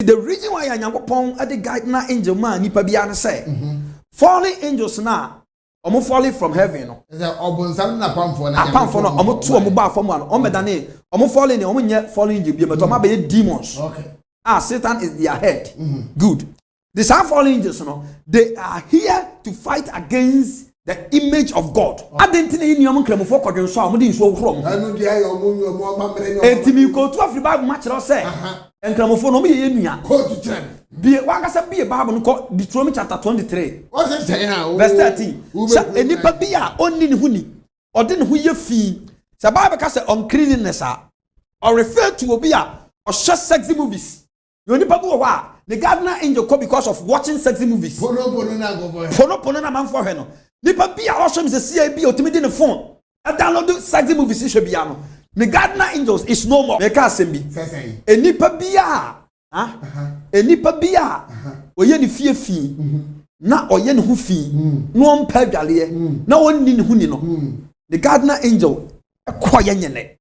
The reason why Yankopon at the guiding angel man nipa biya say falling angels now omo falling from heaven no obonsam na pamfo na pamfo no omo to omo ba fam no omo medane omo falling omo nye falling angel bi but omo be demons. Okay. Satan is their head. Good. The fallen angels no they are here to fight against the image of God. Adentine ni omo nkramofo kodwen so omo di nso ohro mo. Anu dia yo omo mamre no. Etimi ko to Africa Bible match ro say nkramofo no mo ye nua. Ko to tell. Bi wagasa bi Bible no ko Deuteronomy chapter 23. What say verse 13. Sa enipa bi a onni ne huni. Ode ne ho ye fi. Sa Bible ka say uncleanness or refer to obi a or share sexy movies. You onipa bi wo a the gardener angel come because of watching sexy movies. Pono na go boy. Pono na man for he no. Nipa bi a wo hwem se CIB otimidi ne phone. E download sexy movies hwe bia no. The gardener angels is no more. Make us be. Enipa bi a enipa bi a oye ne fie na oye ne hu fi no ompa dwale na onni ne hu ni no. The gardener angel ekoye nyene.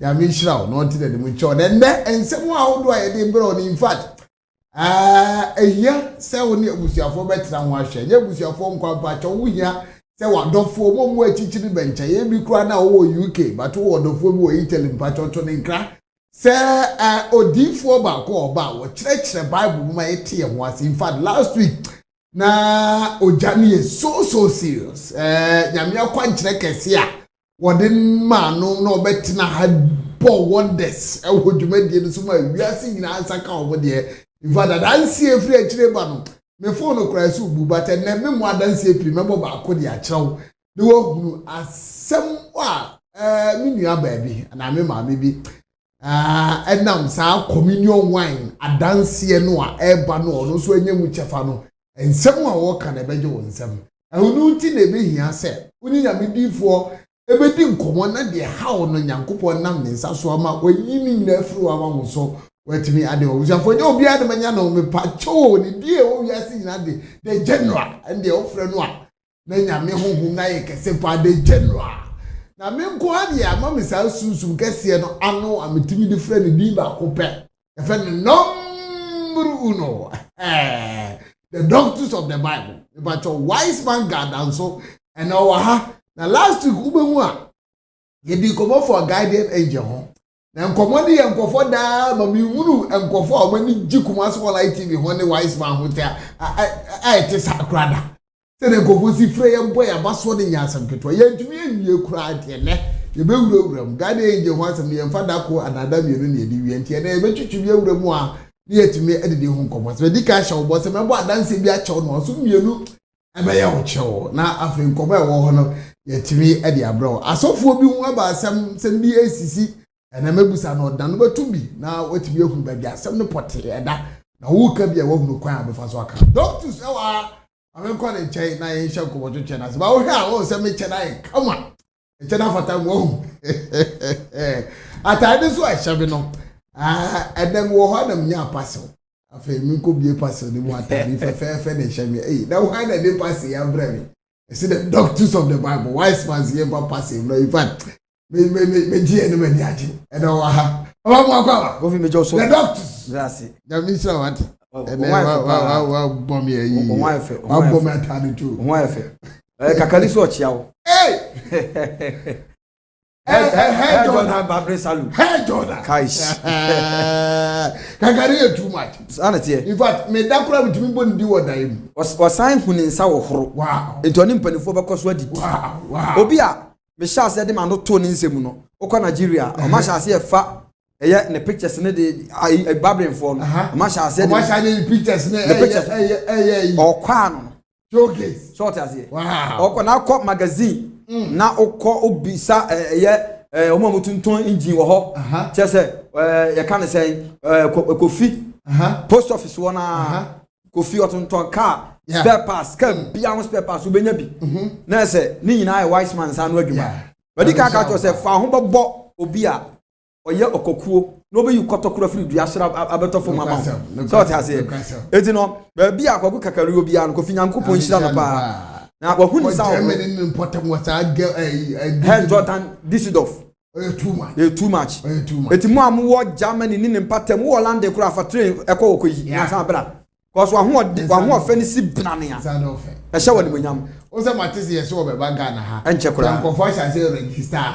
Ya mi shira no nti de mu cho de nne ensem a wo do ayede mbere in fact ehia se wo ne abusuafo betra ho ahwe ye abusuafo nkwa pa cho wo hia se wadofo mo achichiri bencha ye bi kura na wo UK but wo wadofo bi wo Italy mpa cho to ne nkra se odifo ba ko oba wo kire Bible ma yete ye ho ase in fact last week na ojani is so serious nyame akwa nkire kese a wodin manu no betina had poor wonders e wo dwumadie no so ma wiase nyina ansaka obo de in fact adansi efri akire ba no me phone kura su bu but na me mo adansi efri member ba ko de akyerew de wo hunu asem wa me nua ba bi na me ma me bi enam sa communion wine adansi no a eba no no so anyam chefa no ensem a wo ka na beje wo nsem ehunu nti na ebehia se uni nyame difo ebedi nkomo na de hawo no nyankopon nam ne nsa so ama oyini nyina afiri wa ma so watimi ade o usafo nye obi ade manya no me pacho ni die o wiase nyina de the general and the ofre no a na nyame honhum na ye kese pa de general na me nko ade ama me sa susum kese no ano ametimi de frɛ ne di ba ko pe e fe no number uno the doctors of the Bible but a wise man God and so and our na last week ubehu a ye di komo for guardian angel ho na nkomo di nkofo da ma mi wuru nkofo a mani jikuma so light TV ho ne wise man ho ta te sakrada se ne nkofo si frɛ ye boy abaso de nyasam keto ye ntumi enwie kura de ne ye be wurawuram guardian angel ho asem ye mfa da ko anada mienu ne di wie ntie na ye be twitwi wie wuramu a ne yetumi edede ho nkomo se di ka hye wo bo se me bo adanse bi a kyew no so mienu ebe ye wo kyew na afi nkomo e wo ho no yetimi edi abro asofo bi hu aba asem bi esisi na mebusa no dan no betumbi na wetimi ehun ba bi asem no pote eda na wo ka bi e wo hunu kwan abefa so aka doctors e wa amenko ne chei na yen hye ko bocho na se ba wo hwe a wo se me che na yen kama che na fata wo atade so a hye bi no edem wo ho na nya paso afa mi ko bie paso ni mu atade fe ne hye mi na wo ha na de paso ya bra mi. See the doctors of the Bible, wise man's here but passive. No, in fact, me GN me diaji. And aha. The doctors. That's it. The minister what? And then bomb here. Bomb atani too. Wife. Kakali so chiao. Hey. Hey, Jordan, Babre Salu. Hey, Jordan. Kaish. Kakari too much. Sanity. In fact, me dakura bitimi boni di woda him. Was sign hunin sa wo horo. Wow. Into anim panifo be koso adi. Wow. Obi a me sha ase de man no to ni nsemu no. Okọ Nigeria, o ma sha ase e fa eye ne pictures ne de Babren for no. O ma sha ase de. O ma sha ne pictures ne okwa no. Showcase. Short ase. Wow. Okọ na akọ magazine. Na okọ obisa eye omo mutunton engine wo ho. Chese ye kan say Kofi. Post office wona Kofi otonton car. Spare parts can be our spare parts ubenya bi na se ni nyina ai wise man sa no adwuma badi ka ka to se fa ho bebo obi a oye okokuo no be you kotokura free dua hye abeto fo mama so what I say eti no ba bia akwaku kakari obi an Kofi Nyankopon hira no pa na wahu ni sound hey Jordan Düsseldorf too much eti mo amwo Germany ni mpatam wo Holland kura fa train ekọ okoyi na san bra cause wahu ofeni si binane ya e hye wani monyam o se matisi yes wo be ba Ghana ha enche kura ko for say register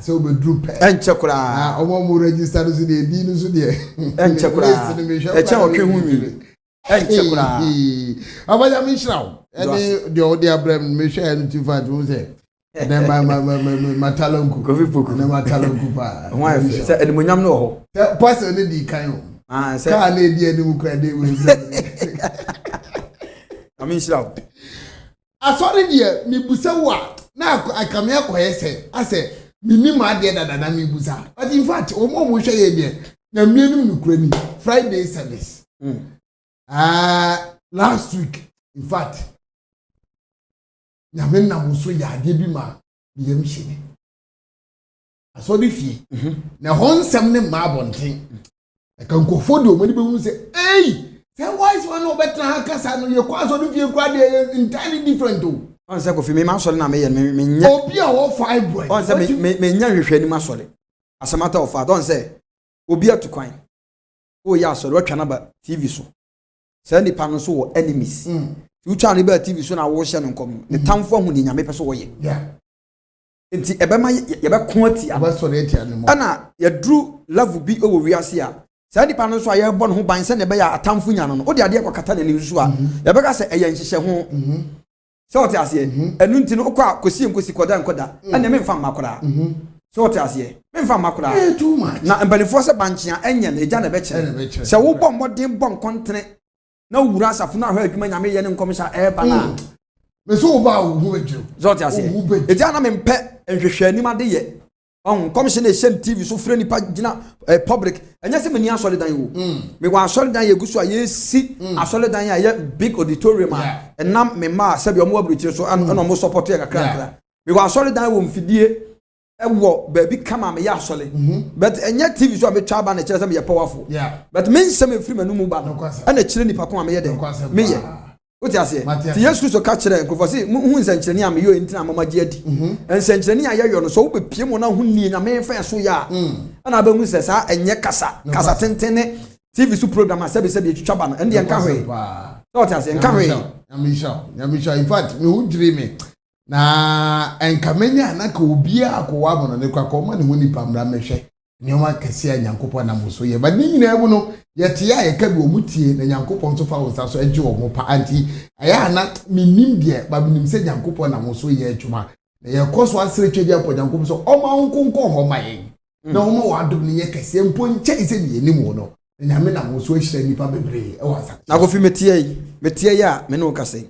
so be group enche kura o mo register so de di no so de enche kura eche otwe hu mi enche kura abaya mi shrawo ene de o de abrem me share no tifa to say then my talonku Kofi Poku na matalonku pa why say ene monyam no ho person ne di kan o say ka na di ene mu kra de we I shrawo asori die mi busa wa na akame akoye se ase minima de dada na mi busa but in fact o mo hwe ye die na mienu nukura ni Friday service last week in fact na men na muso ya de bi ma bi yam hye asori fie na honsem ne ma bonten kan kofo de o mani be hu se say wise one no better hakasa no ye kwa so do fie kwa de entirely different o on say Kofi me ma sole na me ye me nya obi a wo fibroid on say me nya hwehwe ni ma sole asamata of fact on say obi atukwan o ya sole watwa na ba TV so say ni pa no so wo enemies you twa na ba TV so na wo hye no nkom ne tamfo hu ni nya me pese wo ye enti ebema ye be ko atia ba sole atia ne mo ana ye drew level bi o wo wiase a say di pa no so aye bo no ho ban se ne be ya atamfo nya no o de ade akokata na ni nsu a ye be ka se eye nhihye ho so what ase enu nti no kwa kosi nkosi koda nkoda ana me mfa makora so what ase me mfa makora too much na mbanifo se banchia enya na eja na be kire se wo bom modin bom kontre na wura asafo na hwa adwuma nyame ye ne nkomsha ba na me so ba wo hu adwo so what ase eja na me mpe nhwehwe anim ade ye on commission e shen TV so frɛ nipa gina public enya se meni asole dan wo me wa asole dan ye gusu a ye si asole dan ya big auditorium enam me ma se bi omo abruchire so no mo support ya kakra me wa asole dan wo mfidie ewo ba bi kama me ya asole but enya TV so a me twa ba na kire se me ye powerful but men se me free manu mu ba no ana kire nipa ko a me ye den me ye Oti ase ti Yesu Kristo ka kire nkofo se hu nsankyereni a me yo entina mama gi adi nsankyereni a ye yo no so wo bepie mo na hu ni na me fa so ya ana ba hu se sa enye kasa tentene TV su program a sebe etwitwa ba no ende enka hwe oti ase enka hwe nyamisha in fact me hu jire me na enkamenya na ka obi akwa mo no ne kwa ma ne hu ni pamra mehwe nyoma kase a Nyankopon na mo so ye ba ni nyina mu no yete ya ye ka bi omutie na Nyankopon so fa wo sa so age wo mo pa anti aya na minim de ba minim se Nyankopon na mo so ye adwuma na ye koso asere twedi apo Nyankopon so o ma nkonko ho ma ye na o ma wa dum ni ye kase mpo nche se ni enim wo no nyame na mo so hira nipa bebre e wa sa na Kofi metie ya me no kase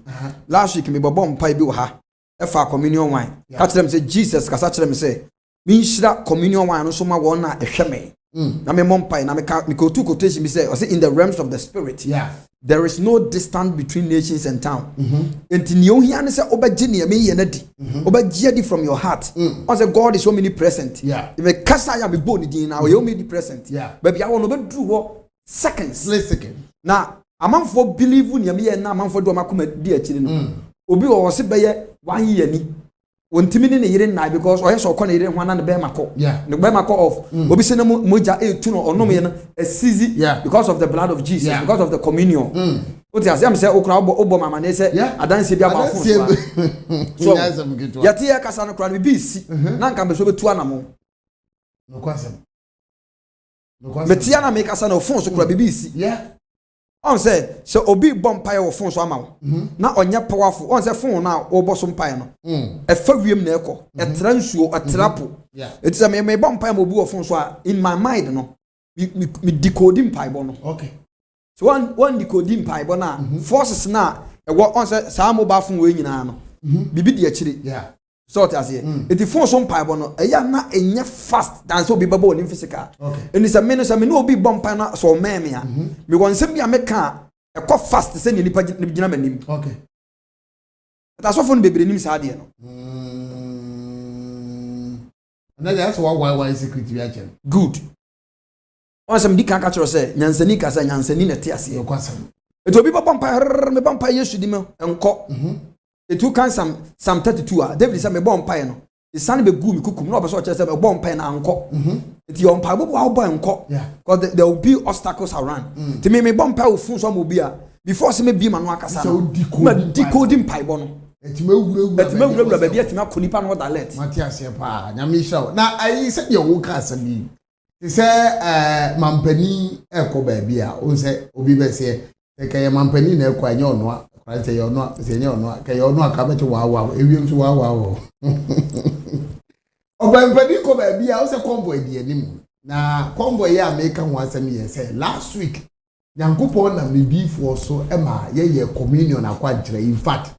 last week me bobo mpa bi wo ha e fa communion wine ka kire me se Jesus kasa kire me se min shira communion wine no so ma wo na ehwe me na me mompai na me ko two quotation me say in the realms of the spirit there is no distance between nations and town enti ne ohia ne say obagye ne me ye na di obagye di from your heart on say God is so omnipresent me kasa ya me bo ni din na o ye omnipresent but ya wo no be dru ho seconds na amanfo believe ne me ye na amanfo do makoma di akiri no obi wo se be ye 1 year ni wontimi ne yire na because oye so ko ne yire hwana ne be mako ne be mako of obi se ne moja etu no onom ye no asizi because of the blood of Jesus because of the communion oti ase am say okra obo mama ne se adanse bi aba fun so yati ya kasa no kra ne bi si na nka be so betu anamo no kwasem metia na me kasa no fun so kra bi si on say so obi bomb pie wo phone so ama na onye powerful on say phone na wo bo so pie no e fa wiem na ekọ e transuo e trapo it is me bomb pie mo bi wo phone so in my mind no me decoding pie bo no so one decoding pie bo na forces na e wo on say sa mobile phone we nyina no bibi di akire sort as here it phone so pie bo no e ya na enye fast than so bi baba oni physical and is a minute so me no obi bomb pie na so meme ya me won sem bia me ka e ko fast se ni nipa gina manim ta so phone bebre nim sa de no na that's why secret bi a chen good On some di kan ka kyerɛ sɛ nyansani ka sɛ nyansani na te ase no kwasam eto bi bɔ mpa me bɔ mpa Yesu di me enko etu kan Psalm 32 a David sɛ me bɔ mpa no isan be gu mi kukum na obeso kyerɛ sɛ me bɔ mpa na anko eti yo mpa bo bɔ enko because there will be obstacles around ti me bɔ mpa ofun so mo bi a before se me bi ma no akasa no ma decode mpa bo no eti me wura ba bi eti ma konipa no da let Matias ye pa nyame hira na ayi sɛ ye wo ka asɛm yi sɛ mampani ekɔ ba bi a o sɛ obi be se kaya mampani na ekɔ anya ono a kwante ye ono a se nya ono a kaya ono a ka be wa ewi nso wa Obampani ko ba bia o se convoy di anim na convoy ya make ho asem ye say last week Nyankopon na mebifo so e ma ye communion akwa nkyere in fact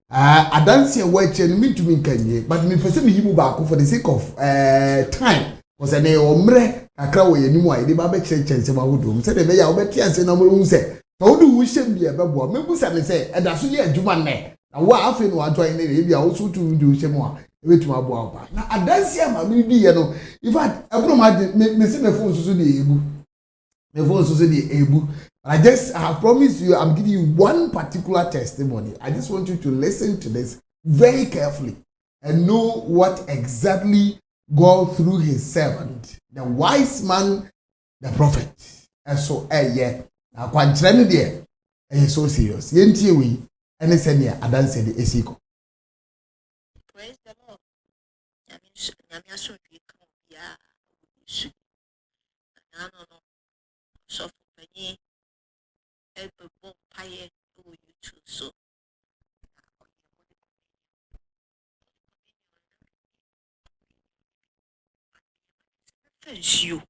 adanse wa kyen mitumi nkanye but me pese me yimu ba for the sake of time because na omre akra wo yanim a ide ba be kyerɛkyerɛ ma wodom se de be ya wo be tianse na mo hu se to wo du hyem bia be bo mebusa me se eda so ye adwuma nne na wo afi no adwan ne bia wo so tu du hyem a ebetum abo aba na adansi ama me bi ye no in fact abro ma me se me phone so de ebu me phone so de ebu I have promised you I'm giving you one particular testimony. I just want you to listen to this very carefully and know what exactly God through his servant, the wise man, the prophet. And so yeah now kwantrene there so serious yentie we ene se ne adanse de esiko. Praise the Lord. Nyame aso bi kan bia su. Na no so fanyi e be bon paye o YouTube so. Thank you.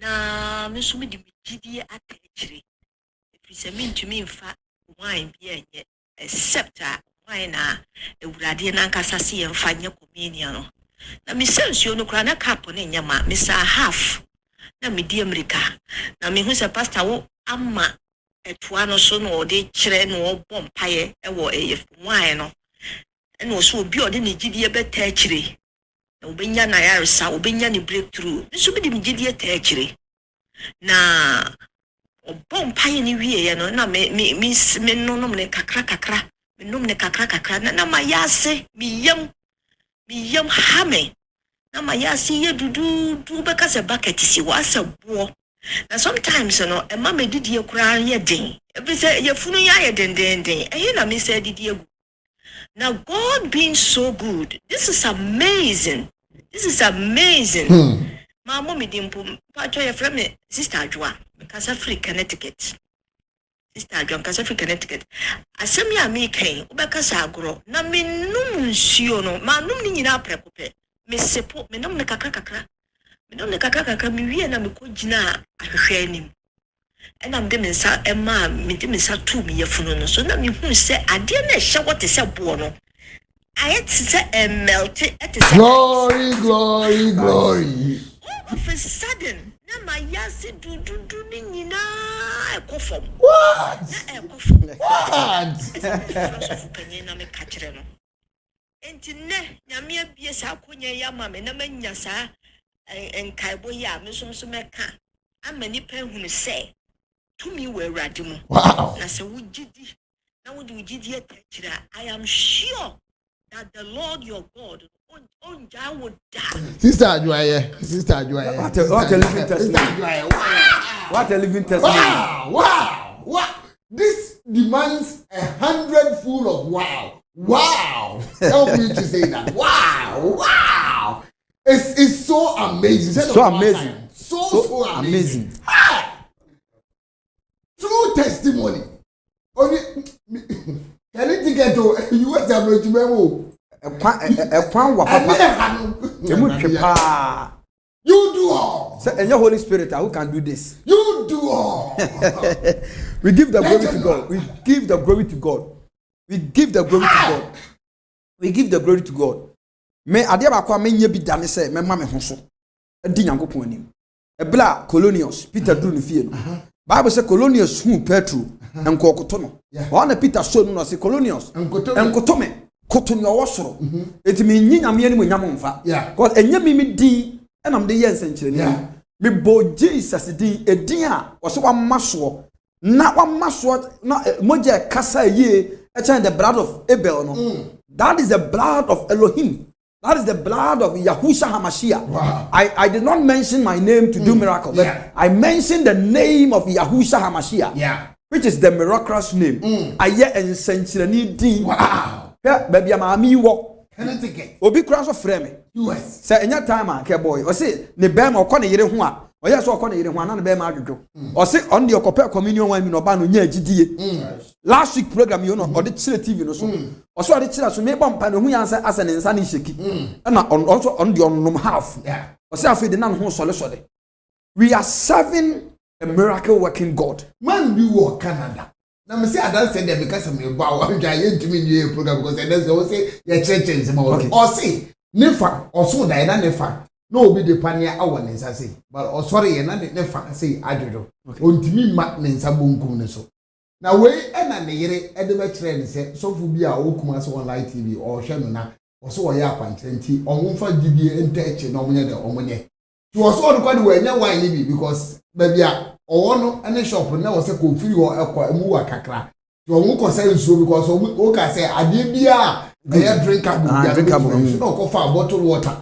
Na me so me di gidie atechire. Efise me ntumi mfa wine bi enye except wine na ewurade na nkasa se ye mfa nye communion no. Na me sensuo no kra na cup na nyama me sa half na me di America. Na me hu se pastor wo ama etua no so no de kire no obom paye e wo wine no. E no so obi ode ne gidie beta kire. Na obenya na yaresa obenya ni breakthrough. Me so me di gidie ta kire. Na obom paye ni wiye no na me no me kakra me nom ne kakra na ma yase mi yam hame na ma yase ye dudu beka se bucket si wa se bo na sometimes no e ma me didie kura ye den e say ye funu ya ye den e na me say didie gu. Now God being so good, this is amazing. Ma mommy dimpo pa cho ye from me sister Adwa because free Connecticut. Sister Adwa because free Connecticut. Asem ya me kan ubeka sa agro na me num nsuo no ma num ni nyina prekope me sepo me num ne kakra me wie na me ko gina ahwehwe anim and am dem nsa ema me dem nsa tu me yefunu no so na me hu se ade na ehye wote se bo no ayet se melt it is glory all of a sudden na ma yasi du ni nyina ekofom what na me kachire no enti ne nyame abie sa akonya ya ma me na manya sa enkaibo ya me so meka amani pa hunu se tumi we awurade mu na se wugidi na wugidi etachira I am sure that the Lord your God would die. Sister Adwaye. What a living testimony. Wow. This demands 100 full of wow. Help me to say that. Wow. It's so amazing. So amazing. True testimony. Only can it get to US memo? You do all. And your Holy Spirit, who can do this? You do all. We give the glory to God. We give the glory to God. Me adia ba kwa me nya bi dane se me ma me ho so. Adi Nyankopon anim. Ebla Colonius Peter duru ne fie no. Bible say Colonius hu Petro enkokoto no. Wa na Peter so no say Colonius enkoto me koto ne owosoro. Eti me nyi nyame anim nyam mfa. Because enya mi di enam de ye nsenkyere ni. me bo Jesus din edin a wo so wa maso na wa maso na moja kasa ye the blood of Abel no. That is the blood of Elohim. That is the blood of Yahushua HaMashiach. Wow. I did not mention my name to do miracle, but I mentioned the name of Yahushua HaMashiach. Yeah. Which is the miraculous name. Aye ensenchirani din. Wow. Yeah, baby amami wo. Can I take it? Obi kura so frɛ me. US. Say enya time a ke boy. O say ne bema okɔ ne yere ho a. O yɛ so okɔ ne yere ho na ne bema adwodwo. O say on the okɔpɛ communion wan mi no ba no nya agidie. Last week program you know or the chile TV no so. O so the chile so me bɔ mpa ne ho yansa asa ne nsa ne sheki. Na also on the onum half. Yeah. O say afi de na ho sole. We are serving a miracle working God. Man be wo Canada. Na me say I don't say that because me ba wa nja ye ntimi nye program because I don't say ye church ma o say nefa oso da na nefa na obi de pania awo ne nsa say but o sorry ye na nefa say adwodo ontimi ma ne nsa bonkum ne so na we e na ne yere e de be kire ne say sofu bi a okuma so online TV o hwe no na o so ye akwantrenti onwomfa gidie entache na omonye de omonye to o so no kwade we nya wine ni bi because baby a owo no ene shop na wo se ko firi ho ekwa emu wa kakra to owo ko say nso because o ka say ade bia e drinkable no ko fa bottle water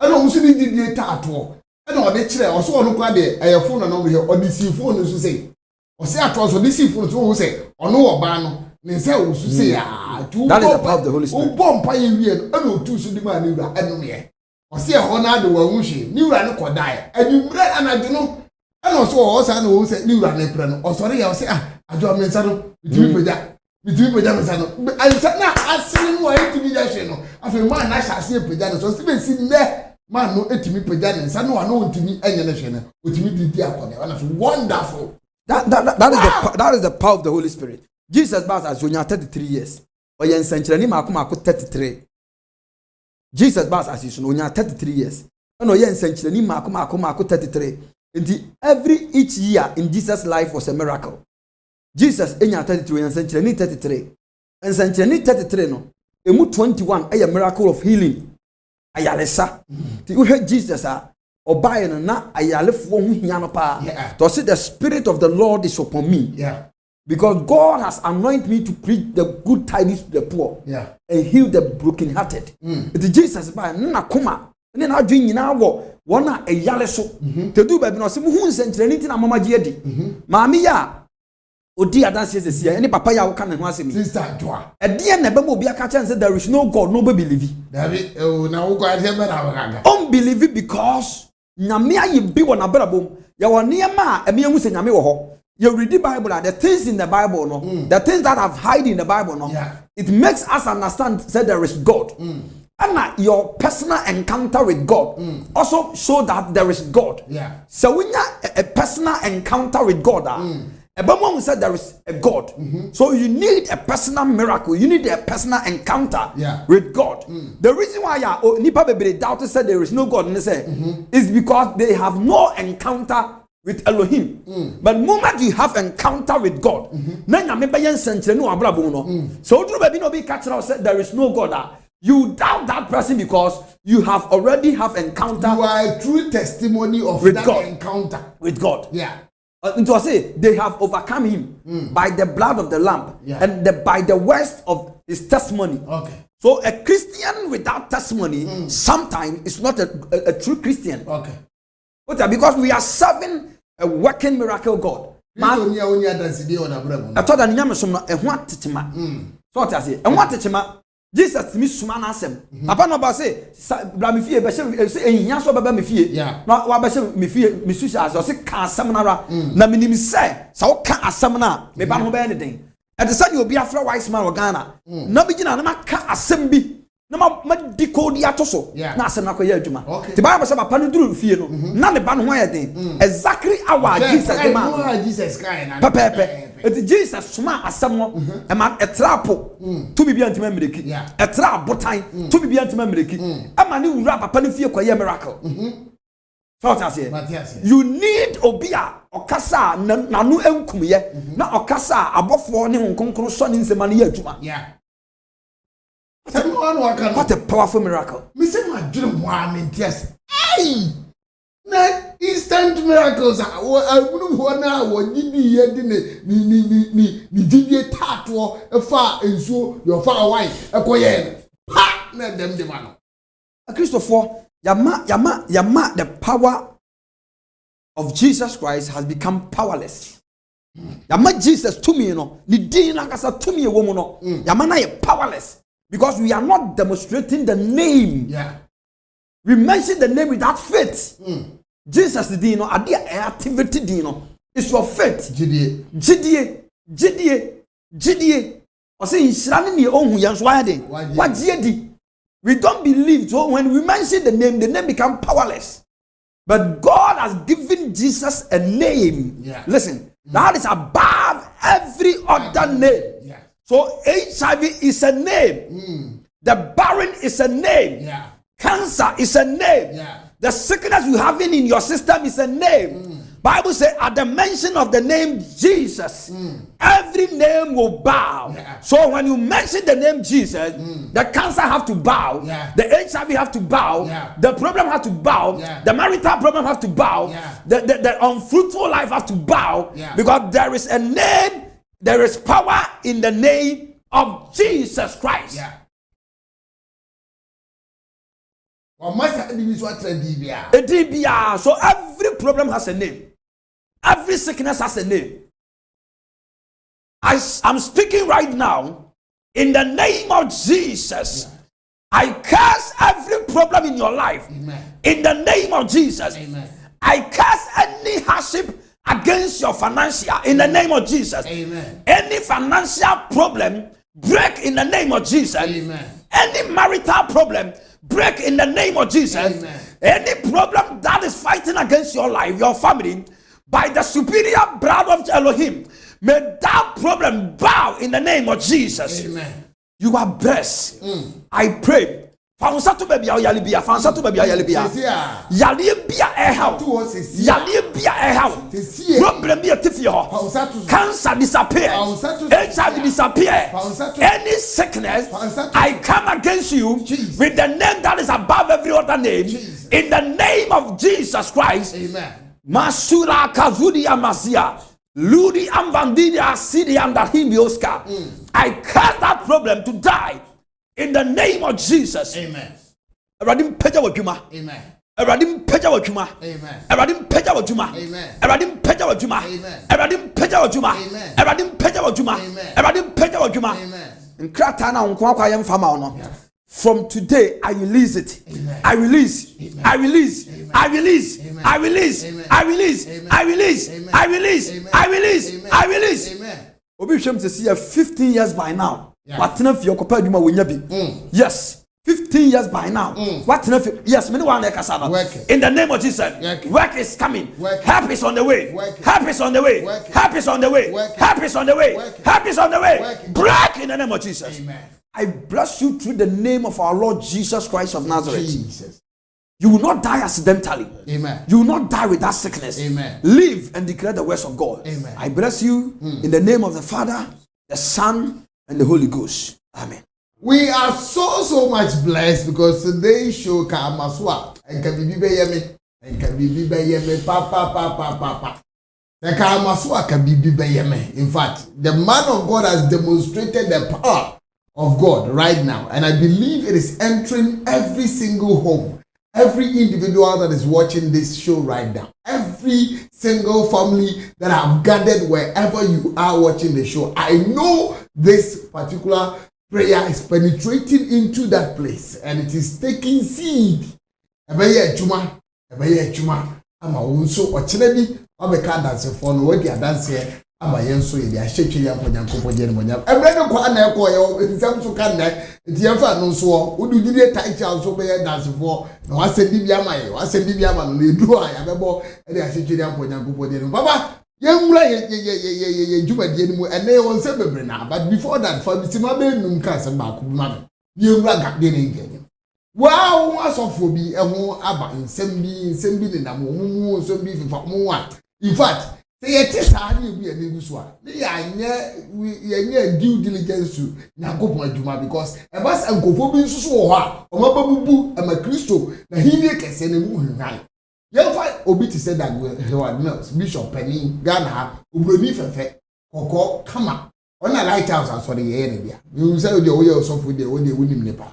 ene o so ni didie taato ene o de kire o so no kwa de e phone no we o de si phone so say o say ato so de si phone so wo say ono wo ba no ne say o so say that is the power of the Holy Spirit o bompa ye wie ene o tu so di ma ni wura eno me o say ho na de wa hunhwe ni wura ne kodai adumre anadwo no eno so o say na o say ni wura ne pre no o sorry ya o say ajo me nsa no bitimi peja me nsa no ansa na asiri no etimi ya hwe no afi man na hyase peja no so se be si ne man no etimi peja ne nsa no wa no ontimi enye ne hwe no otimi didi akode wana so wonderful that is the power of the Holy Spirit. Jesus bas as you 33 years or yen century ma 33. Jesus bas as you know 33 years no yen century ma 33. And each year in Jesus' life was a miracle. Jesus enya 33 yen century 33. And century 33 no emu 21 a miracle of healing. Ayalesa. You heard Jesus obaye no na ayalefo hu hia no pa. To say the spirit of the Lord is upon me. Yeah. Because God has anointed me to preach the good tidings to the poor. Yeah. And heal the brokenhearted. It Jesus by na koma. Ne na adwen nyina wo wona eyale so. Te du ba bi no se mu hu nsenkyereni ti na mama gye adi. Maami ya odi adanse sese ya ne papa ya wo ka ne ho asemi. Sister Joa. Ede na be mo obi aka chan say there is no God, no be believe. David na wo kwa se be na wakaga. Unbelieve because nyame ayi bi wo na brabom. Ya wo niema a eme hu se nyame wo ho. You read the Bible, the things in the Bible, no, the things that have hide in the Bible, no, it makes us understand that there is God. And your personal encounter with God also show that there is God. Yeah. So when you a personal encounter with God, Ebamon said there is a God. So you need a personal miracle. You need a personal encounter with God. The reason why Nipa Bebe doubted said there is no God is because they have no encounter with Elohim. But the moment you have encounter with God, so said there is no God. You doubt that person because you have already have encounter. You are a true testimony of with that God. Encounter With God. Yeah. And to say they have overcome him by the blood of the Lamb and by the words of his testimony. Okay. So a Christian without testimony sometimes is not a true Christian. Okay. Because we are serving a working miracle God. Man, I thought that Nyamasom a what titima. So what I say, and what titima. Jesus mi suma na asem. Papa no ba say bra me fie be say ehia so baba me fie. Na wa be say me fie me susa as say ka asem na ra. Na me nim say sa wo ka asem na me ba no be anything. At the same obi afra wise man Ghana. Na be gina na ma ka asem bi. Na ma decode ya to so. Na asem na koye adwuma. Ti ba say papa no duru fie no. Na ne ba no ho ayeden. Exactly our Jesus the man. Jesus kind na. Papa it Jesus suma asem no e ma etrapo to bi antima mreki etra botan to bi antima mreki ama ne wura papa ne fie koye miracle so what I say you need obia okasa nanu enkumye na okasa abofo ne honkonkro so ne nsema ne ya adwuma what a powerful miracle me say my dream wa me yes hey na instant miracles I wouldn't want to be here ni didie tato fa enso your far away ekoye ha na dem de man Christopher yama the power of Jesus Christ has become powerless. Yama Jesus to me ni din akasa to me wo mu no yama na powerless because we are not demonstrating the name. Yeah. We mention the name without faith. Jesus the din no ade activity din no is your faith. Gidie o say inshira ne ohun yan so ayade wagye di. We don't believe, so when we mention the name become powerless. But God has given Jesus a name. Yeah. Listen, that is above every other name. Yeah. So HIV is a name. The barren is a name. Yeah. Cancer is a name. Yeah. The sickness you have in your system is a name. Bible says at the mention of the name Jesus, every name will bow. Yeah. So when you mention the name Jesus, the cancer have to bow, the HIV have to bow, the problem have to bow, the marital problem have to bow, the unfruitful life have to bow, because there is a name, there is power in the name of Jesus Christ. Yeah. So every problem has a name. Every sickness has a name. I'm speaking right now in the name of Jesus. I curse every problem in your life. Amen. In the name of Jesus. Amen. I curse any hardship against your financial in the name of Jesus. Amen. Any financial problem, break in the name of Jesus. Amen. Any marital problem, break in the name of Jesus. Amen. Any problem that is fighting against your life, your family, by the superior blood of Elohim, may that problem bow in the name of Jesus. Amen. You are blessed. I pray. Fansa to baby yalibia. Fansa to baby yalibia. Yalibia ehau. Yalibia ehau. Problem be tifio. Cancer disappear. HIV disappear. Any sickness, I come against you with the name that is above every other name. In the name of Jesus Christ. Amen. Masura kazudi amasia. Ludi amvandidi asidi andahimi Oscar. I curse that problem to die in the name of Jesus. Amen. Eradim peja wajuma. Amen. Eradim peja wajuma. Amen. Eradim peja wajuma. Amen. Eradim peja wajuma. Amen. Eradim peja wajuma. Amen. Eradim peja wajuma. Amen. Eradim peja wajuma. Amen. Nkrata na nkwa kwa yem fama ono. From today, I release it. Amen. I release. Amen. I release. Amen. I release. Amen. I release. Amen. I release. Amen. I release. Amen. I release. Amen. I release. Amen. I release. Amen. Obi shem to see 15 years by now. Yeah. What na fi okopa aduma wonya bi. Yes. 15 years by now. What na fi yes, me no one ekasa Work. in the name of Jesus. Work is coming. Help is on the way. Help is on the way. Help is on the way. Help is on the way. Help is on the way. Break in the name of Jesus. Amen. I bless you through the name of our Lord Jesus Christ of Nazareth. Jesus. You will not die accidentally. Amen. You will not die with that sickness. Amen. Live and declare the words of God. Amen. I bless you in the name of the Father, the Son, and the Holy Ghost. Amen. We are so much blessed because today's show Kamaswa and Kabibi Yemi and Kabibi Yemi Papa. The Kamaswa Kabibi Yemi. In fact, the man of God has demonstrated the power of God right now, and I believe it is entering every single home, every individual that is watching this show right now, every single family that have gathered wherever you are watching the show. I know this particular prayer is penetrating into that place and it is taking seed. Ebeye juma. Ama wonso ochire bi obeka dance for no we dia dance here. Ama yenso ye dia hwetwe ya mponyankopo je ne monyam. Ebre ne kwa na ekọ ye nsam so kan na dia fa no so wo du dide tight house so be dance for na wasendi bi ama ye wasendi bi ama no na edu a ya bebo e dia hwetwe ya mponyankopo je ne baba yemura ye jumadi ni mu ene won se bebre na but before that for bitima be num ka se ba ku ma me yemura gade ne ngenye wow asofo bi eho aba nsem bi ne na mu nsem bi fifa mu wa in fact say yeti sa na ebu ene guso a ne ya nye due diligence na gopo adwuma because e ba se nkofo bi nsusu wo ha o ma babubu e ma Kristo na hini kese ne mu hwan Yɛmfa obi te sɛ Dagwood Mills Bishop Penny Ghana ha obroni fɛfɛ kɔkɔ kama ɔna lighthouse asɔre yɛyɛ ne bia you say de woyɛ osofo de wo de wonim ne pa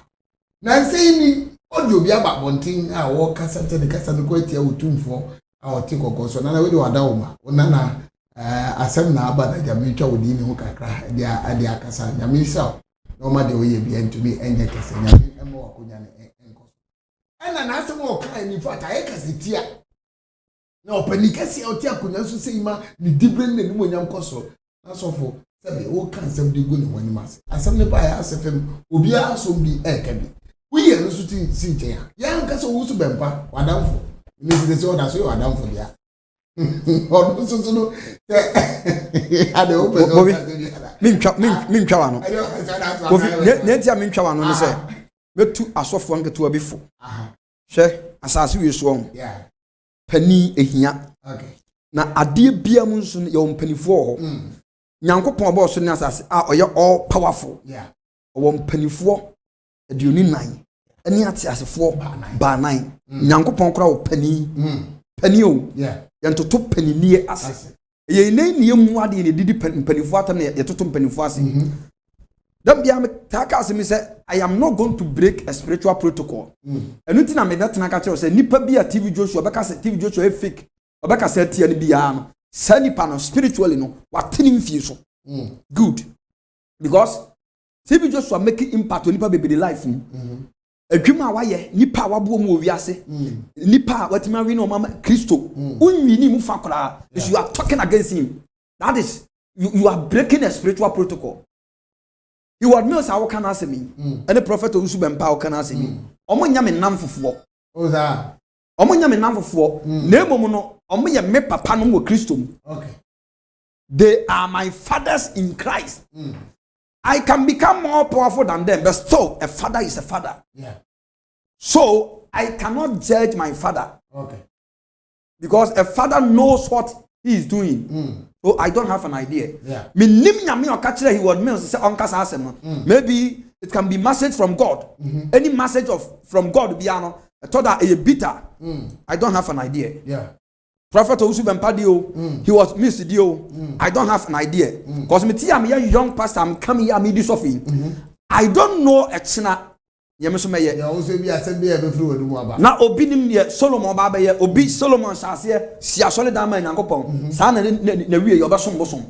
na nsɛn ni ɔde obi aba bonten a wɔ kasa te ne kasa ne ko atia otumfo a ɔte kɔkɔ so na we de wada wo ma onana asɛm na aba na Nyame twa wo di ne ho kakra de ade akasa Nyame sɛ no ma de woyɛ bia ntumi enye kasa Nyame ɛma wakonya ne enko ɛna na asɛm wɔ kan ni fata ayɛ kasa tia na opani kasa ɔte akonya so sɛ ima ne dibre ne mu onyam kɔso na sɔfo sɛbe wo kan sɛm de gu ne wani mas asɛm ne ba ya asɛfem obi asom bi ɛka bi woyɛ no so ti si nkyɛn a ya nka sɛ wo so bɛmpa wadamfo ne si sɛ ɔda so yɛ wadamfo dia ɔno so no ade wo pɛ mintwa wa no kofi ne ntia mintwa wa no ne sɛ betu asɔfo nketewa bi fo hwɛ asase wi so on pani ehia na ade bia mu nso yɛ ompanifo hɔ Nyankopɔn ɔbɔ so ne asase a ɔyɛ all powerful ɔwɔ mpanifo aduoni nan ani ate asefoɔ ba nan Nyankopɔn kora wɔ pani o yɛntoto paniniye ase yɛ ne mu ade ne didi mpanifo atam ne yɛtoto mpanifo ase dam bia me taka ase me sɛ I am not going to break a spiritual protocol ɛno ti na me betena ka kyerɛ sɛ nipa bi a TV Joshua bɛka sɛ TV Joshua fake ɔbɛka sɛ tia ne bia no sani pano spiritually no watini mfie so good because TV Joshua making impact on nipa baby life adwuma waye nipa wabo mu owiase nipa watima wi no mama Kristo unwi ni mu fa kora if you are talking against him that is you are breaking a spiritual protocol you are no sa wo kana asemi any prophet osu bempa wo kana asemi omo nya me nam fofo o za omo nya me nam fofo na emom no omo ye me papa no wo Kristo mu okay they are my fathers in Christ I can become more powerful than them, but still, a father is a father. Yeah. So, I cannot judge my father. Okay. Because a father knows what he is doing. So, I don't have an idea. Yeah. Maybe it can be message from God. Any message from God, I thought that a bitter. I don't have an idea. Yeah. Prophet Osu Bempadio, he was Mr. Dio. I don't have an idea. Because I'm a young pastor, I'm coming here, I'm I don't know a China. Yemusumeye. Ya also be a send a before do about. Now, Obinim ye Solomon Baba ye, Obi Solomon Sasia, Sia Solidama and Ankopon, Sana Newe, Yobasom Bosom.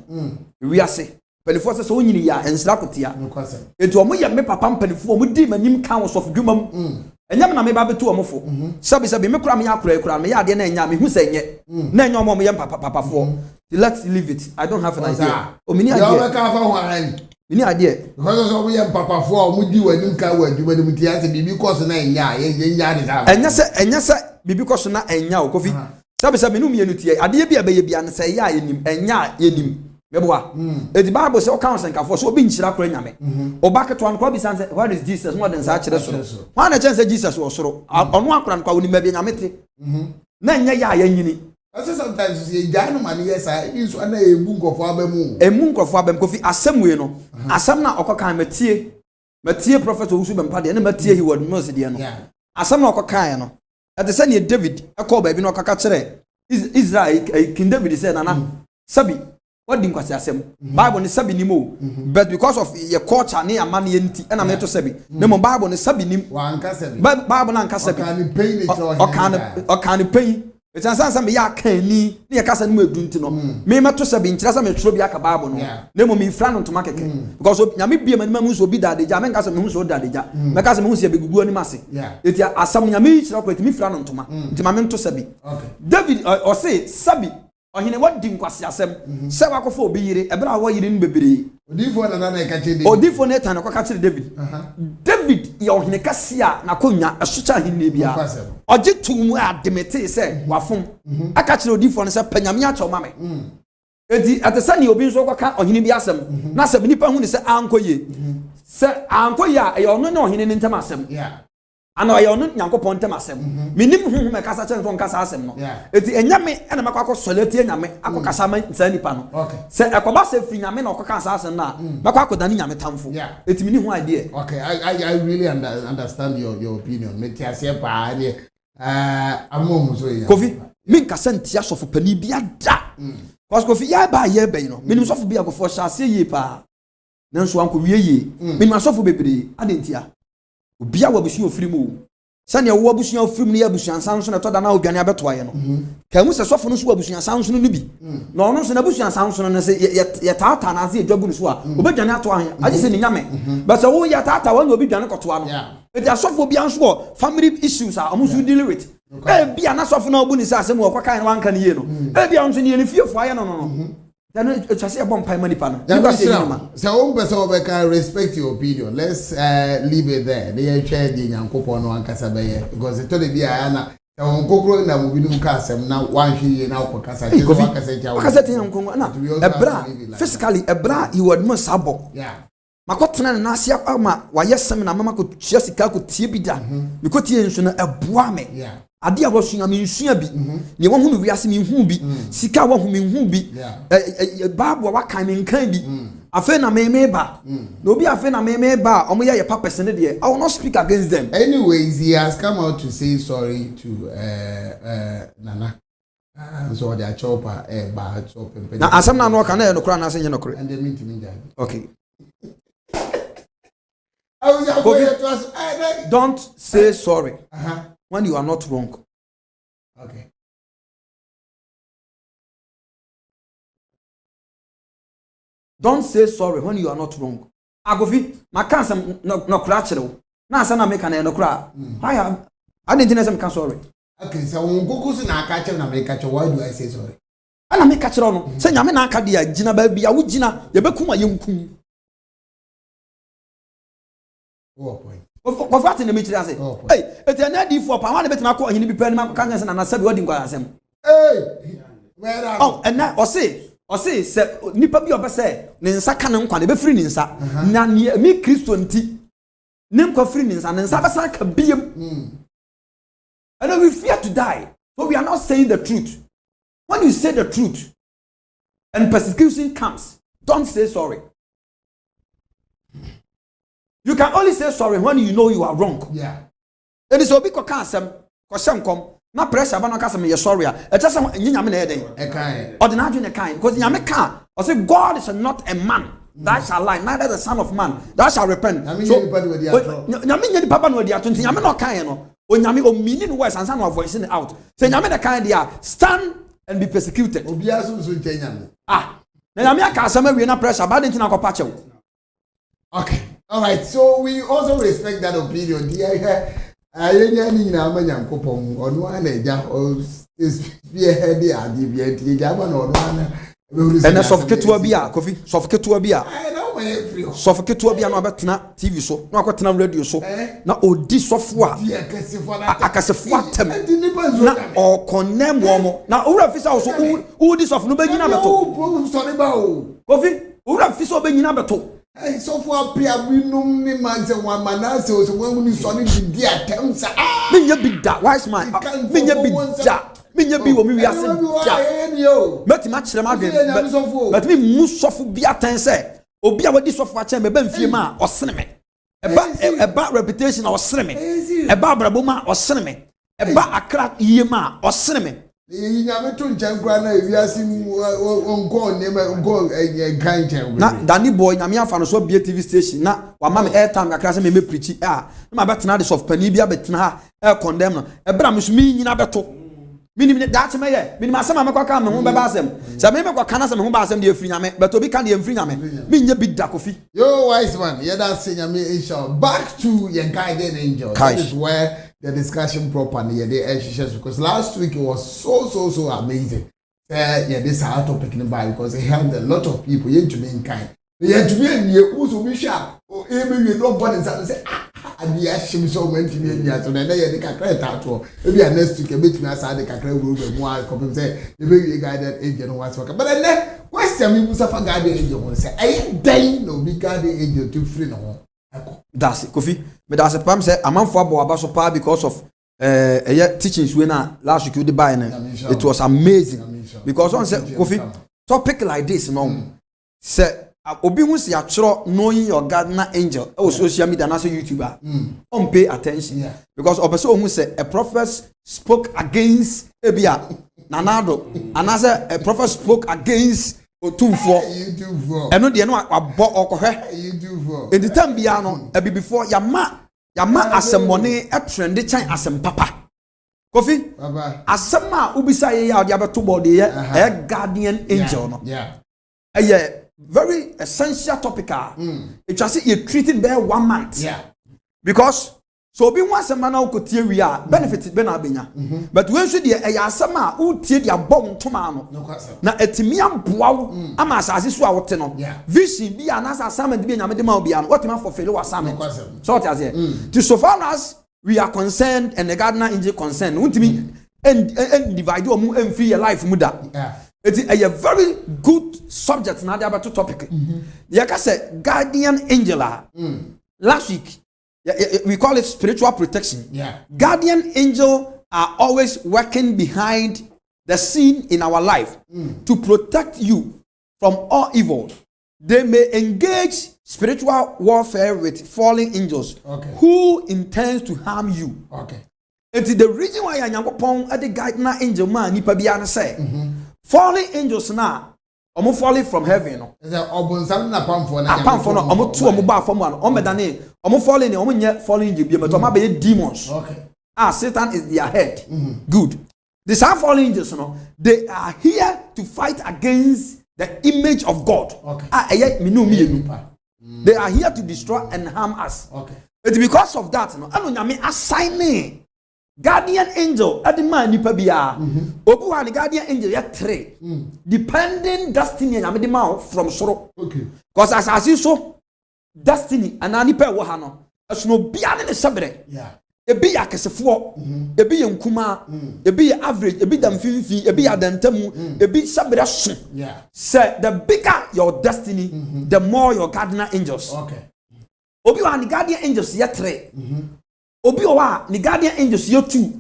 We are say, but the forces only ya and Slakotia. No question. It was me and me papa for me, dim and him counts of Gumam. And Yamana me baby to a mofo. Sabi me cram ya kura me ya de na nya me hu say nye. Na nya mo yam papa for. Let's leave it. I don't have an idea. O mini idea. You ka fa ho an. Mini idea. Because so we yam papa for mu di wani ka wa djuma mu ti ase bibi course na nya ye nya de sa. Enya se bibi course na enya o kofi. Sabi me no mienu tie. Ade bia be ye bia na say ya yenim enya yenim. Meboa. The Bible says, "O counsel and for so being shira kura nyame." Obaketo an kwa bi san say, "What is Jesus?" More than sa kire so. Why na chance Jesus was soro? Onu akura kwa oni mabia nyame te. Na nya ya nyini. I say sometimes you jano man yes I mean so na ebu nkofo abamu. Emu nkofo abam kofi asem we no. Asem na okokan matie prophet Osu Bempa de na matie he word Mills de no. Asem na okokan no. At the same David akọ ba bi na okaka kire Israel King David say nana sabi what didn't was asem Bible ni sabi ni mo but because of your culture ne amane yenti na me to sabi na mo Bible ni sabi nim wa anka sabi Bible na anka sabi o kan pain it's an answer me ya kan ni ne kasa no edunti no me meto sabi nkyira sa me tworo bi aka Bible no na mo me fra no ntoma keke because nyame bia mani mamu so bi dadeja me kasa me hu so dadeja me kasa me hu se begugu ani mase eti asam nyame kyira ko eti me fra no ntoma ntima me nto sabi David o say sabi ohine wadi nkwase asem se wakofo obi yire ebra wo yire nbebere odifo na na ka chede odifo na tan ko ka chede David ya ohine kasia na konya esocha hinne bia oje tumu ademete se wafom aka chede odifo na se panyame acho mame edi atesani obi nso ko ka ohine bi asem na se nipa hu ne se ankoye se ankoye a e ono na ohine ne ntem asem ana ya onu Nyankopon ntem asem minim hu me kasa chen ton kasa asem no eti enyame ena makwa solati enyame akokasa ma nipa no se ekoba se fi nyame na okokasa asem na makwa akodani nyame tamfo eti minim hu idea okay I really understand your opinion me ti ase pa ne amom so ya Kofi me nkasa ntia sofo pani bia da because Kofi ya ba you know me nim sofo bia go for shase ye pa nanso anko wie ye me nim sofo bebre adentia obia wabusu ofiri mu sane wo wabusu ofiri mu ne abusu ansan so na to da na odwane abeto aye no ka mu se sofo no so wabusu ansan so no bi na ono so na abusu ansan so no se ye taata na se adwabu no so a obedwane ato ahe age se ni nyame but so wo ya taata wa na obi dwane koto ano it are sofo bia nso family issues a omo so deal with bia na sofo na obu ni se asem wo kwakan na wanka ne ye no bia nso ne fiefo aye no then it just a bomb pie money panel. So, I respect your opinion. Let's leave it there. They are sharing young couple on one Casabe because they told me I am na mubinu kasem na wanhwe na okokasa je wakasa te yanko na ebra physically ebra you would must sabo makotena na asia ama wayesem na mama ko tua sika ko tie bi da me ko tie nso na eboa me ade a wosu me nsua bi ne wo hunu wiase me hu bi sika wo hu me hu bi baabo wakan me nkan bi afa na me ba na obi afa na me ba omo ye papa person de I will not speak against them. Anyways, he has come out to say sorry to Nana so they are chopper ba chop na asem na no ka na no kra na se no kra and they mean to me. Okay. Don't say sorry when you are not wrong. Okay. Don't say sorry when you are not wrong. Agofi, my cancer no cratchel. Na sana make an no cra. I didn't know some sorry. Okay, so when go na catch na make catch, why do I say sorry? Ana make catch no. Say nyame na aka dia gina ba bia wo gina ye bekuma ye nkum. Oh point. Of what in the meeting I say. Hey, it's an idea for power bet ma ko hini bi pen ma kan na na sabi wadi ngwa asem. Hey, where are oh, and na o say se nipa bi obese ne nsa ka ne nkwa ne be free ne nsa na mi Kristo nti ne nkwa free ne nsa besa ka biem. And we fear to die. So we are not saying the truth. When you say the truth and persecution comes, don't say sorry. You can only say sorry when you know you are wrong. Yeah. It is obi ko kan asem ko sem kom na pressure ba no ka sem ye sorry a e tese nyame na eden e kan ordinary ne kan because nyame kan o say God is not a man that shall lie, neither the son of man that shall repent. So nyame nyani papa no odi ato nti nyame no kan no o nyame o meaning words and no voice it out. Say nyame the kind dia stand and be persecuted. Obi aso so nyame na nyame aka asem awie na pressure ba den ti na ko pa chew. Okay. All right, so we also respect that opinion. Ayenya ni na amanya nkopon onu ana eja is spearhead ya di bi enti eja ba na onu ana ena sofketua bia Kofi sofketua bia na we free sofketua bia no abetena TV so na akotena radio so na odi sofo a akasefo atem na o konem wo mo na owura fisa so odi sofo no benyina beto sorry ba o Kofi owura fisa benyina beto so for pia binum ni man se wan manase o so wan ni so ni di atem sa menya bi da wise man menya bi da menya bi wo mi wi ase da meti ma kire ma de but me mu sofo bi atan se obi a wadi sofo a che me ba mfie ma osene me eba reputation osene me eba brabo ma osene me eba akra yie ma osene me nyame to nchen kra na ewiase onko nema onko kan chen na Danny boy nyame afa no so bia TV station na wa ma me airtime akra se me preach na betena de soft pani bia betena ha condemn no ebra me so mi nyina beto minim ne dache me ye minim asema me kwaka me ho beba asem se me kwaka na se me ho ba asem de afiri nyame beto bi kan de afiri nyame mi nya bi da Kofi yo wise man yeah that's nyame inshallah back to your guided angel. That is where the discussion properly because last week it was so amazing. Yeah, this our topic because it helped a lot of people. You to be in kind. You to be in you also be sharp. Or even you don't want to say and the ashim so went to me so then they can create that one. Maybe next week a bit me aside the can will be more come say the way you guided angel was working. But then what's the me suffer guided angel want to say I dying no be guided angel to free no. That's it, Kofi. But that's a problem. Say, I'm on for about so far because of teachings we na last week we did buy. It was amazing because on say Kofi topic like this, no. Say obi hu si atro knowing your gardener angel o social media na so YouTuber on pay attention because obeso ohu say a prophet spoke against ebia nanado and as a prophet spoke against otumfo eno de no abo okohwe in the time bia no e before yama asemone e trend chan asem papa Kofi asema ubisa ye ya de abeto body ye guardian angel no very essential topic it just say you treating there 1 month because so be one asema na ukotie wi a benefit be na abenya but when so de asema utie de abom toma no na etimi amboa ama asase so a wote no vision bi anasa assignment bi nyame de ma obi an what ma for fail assignment so what as to so far as we are concerned and the gardener angel concerned untimi and divide o mu free your life mu da it is a very good subject na dey about topic ya ka say guardian angel last week we call it spiritual protection guardian angel are always working behind the scene in our life to protect you from all evil. They may engage spiritual warfare with fallen angels who intends to harm you. It is the reason why Nyankopon at the guardian angel man nipa bia na say fallen angels na omo falling from heaven no. Obonsam na pamfo na pamfo no omo tu omo ba fam no omo medane omo falling ni omo nye fallen angel bia but omo be demons. Satan is their head. Good. These are fallen angels no. They are here to fight against the image of God. They are here to destroy and harm us. It's because of that. No, I assigning guardian angel at the man nipa bia. Obu the guardian angel ya 3. Depending destiny and the man from soro. Because as you so destiny and nipa wo ha no. As no bia ne sebre. Ebi ya kesefo, ebi ye nkuma, ebi ye average, ebi dam fifi, ebi ya dantamu, ebi sabere so. Say the bigger your destiny, the more your guardian angels. Obi wa ni guardian angels ye 3. Obi wa ni guardian angels ye 2.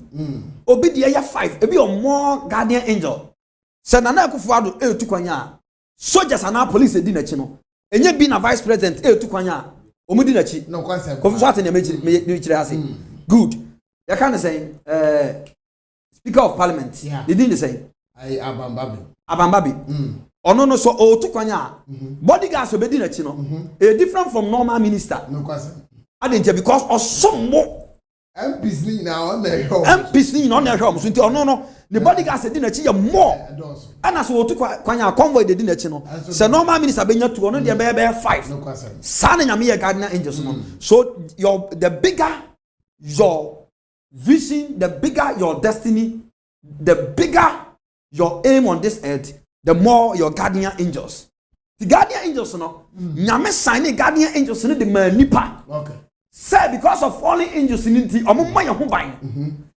Obi de ye 5, ebi o more guardian angel. Say Nana Akufo-Addo tu kwanya. Soldiers and police di na chi no. Enye bi na vice president tu kwanya. Omu di na chi. No concept. Kofi Swat na me chire ase. Good. You can't say Speaker of Parliament. They didn't say Abambabi. Ono no so o to kwanya. Bodyguards obedi na chi no. Different from normal minister. No concept. Adinje because osomo MPs ni na on the home. MPs ni na on the home. So nti ono no the bodyguards dey na chi ye more. Ana so o to kwanya convoy dey na chi no. So normal minister be nya 2 ono dey be 5. No concept. Sa na nyame ye guardian angels no. So the bigger your vision, the bigger your destiny, the bigger your aim on this earth, the more your guardian angels. The guardian angels no, nyame sign guardian angels no the man nipa. Say because of fallen angels in it, omo ma ye ho ban.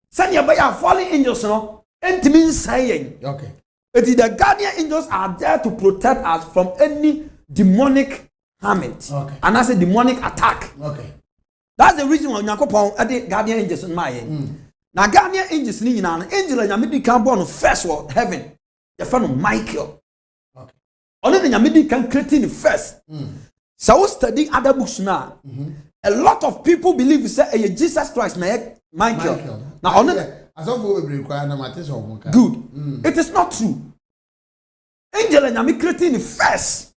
Say you buy fallen angels no, entimin saying. It is the guardian angels are there to protect us from any demonic harming. And that's a demonic attack. That's the reason why Nyankopon at the guardian angels in my end. Now guardian angels ni na angel nyame can born first world heaven. Your friend Michael. Only the nyame can create in first. So we study other books now. A lot of people believe say Jesus Christ na Michael. Now only as of we require na matters of good. It is not true. Angel nyame create in first.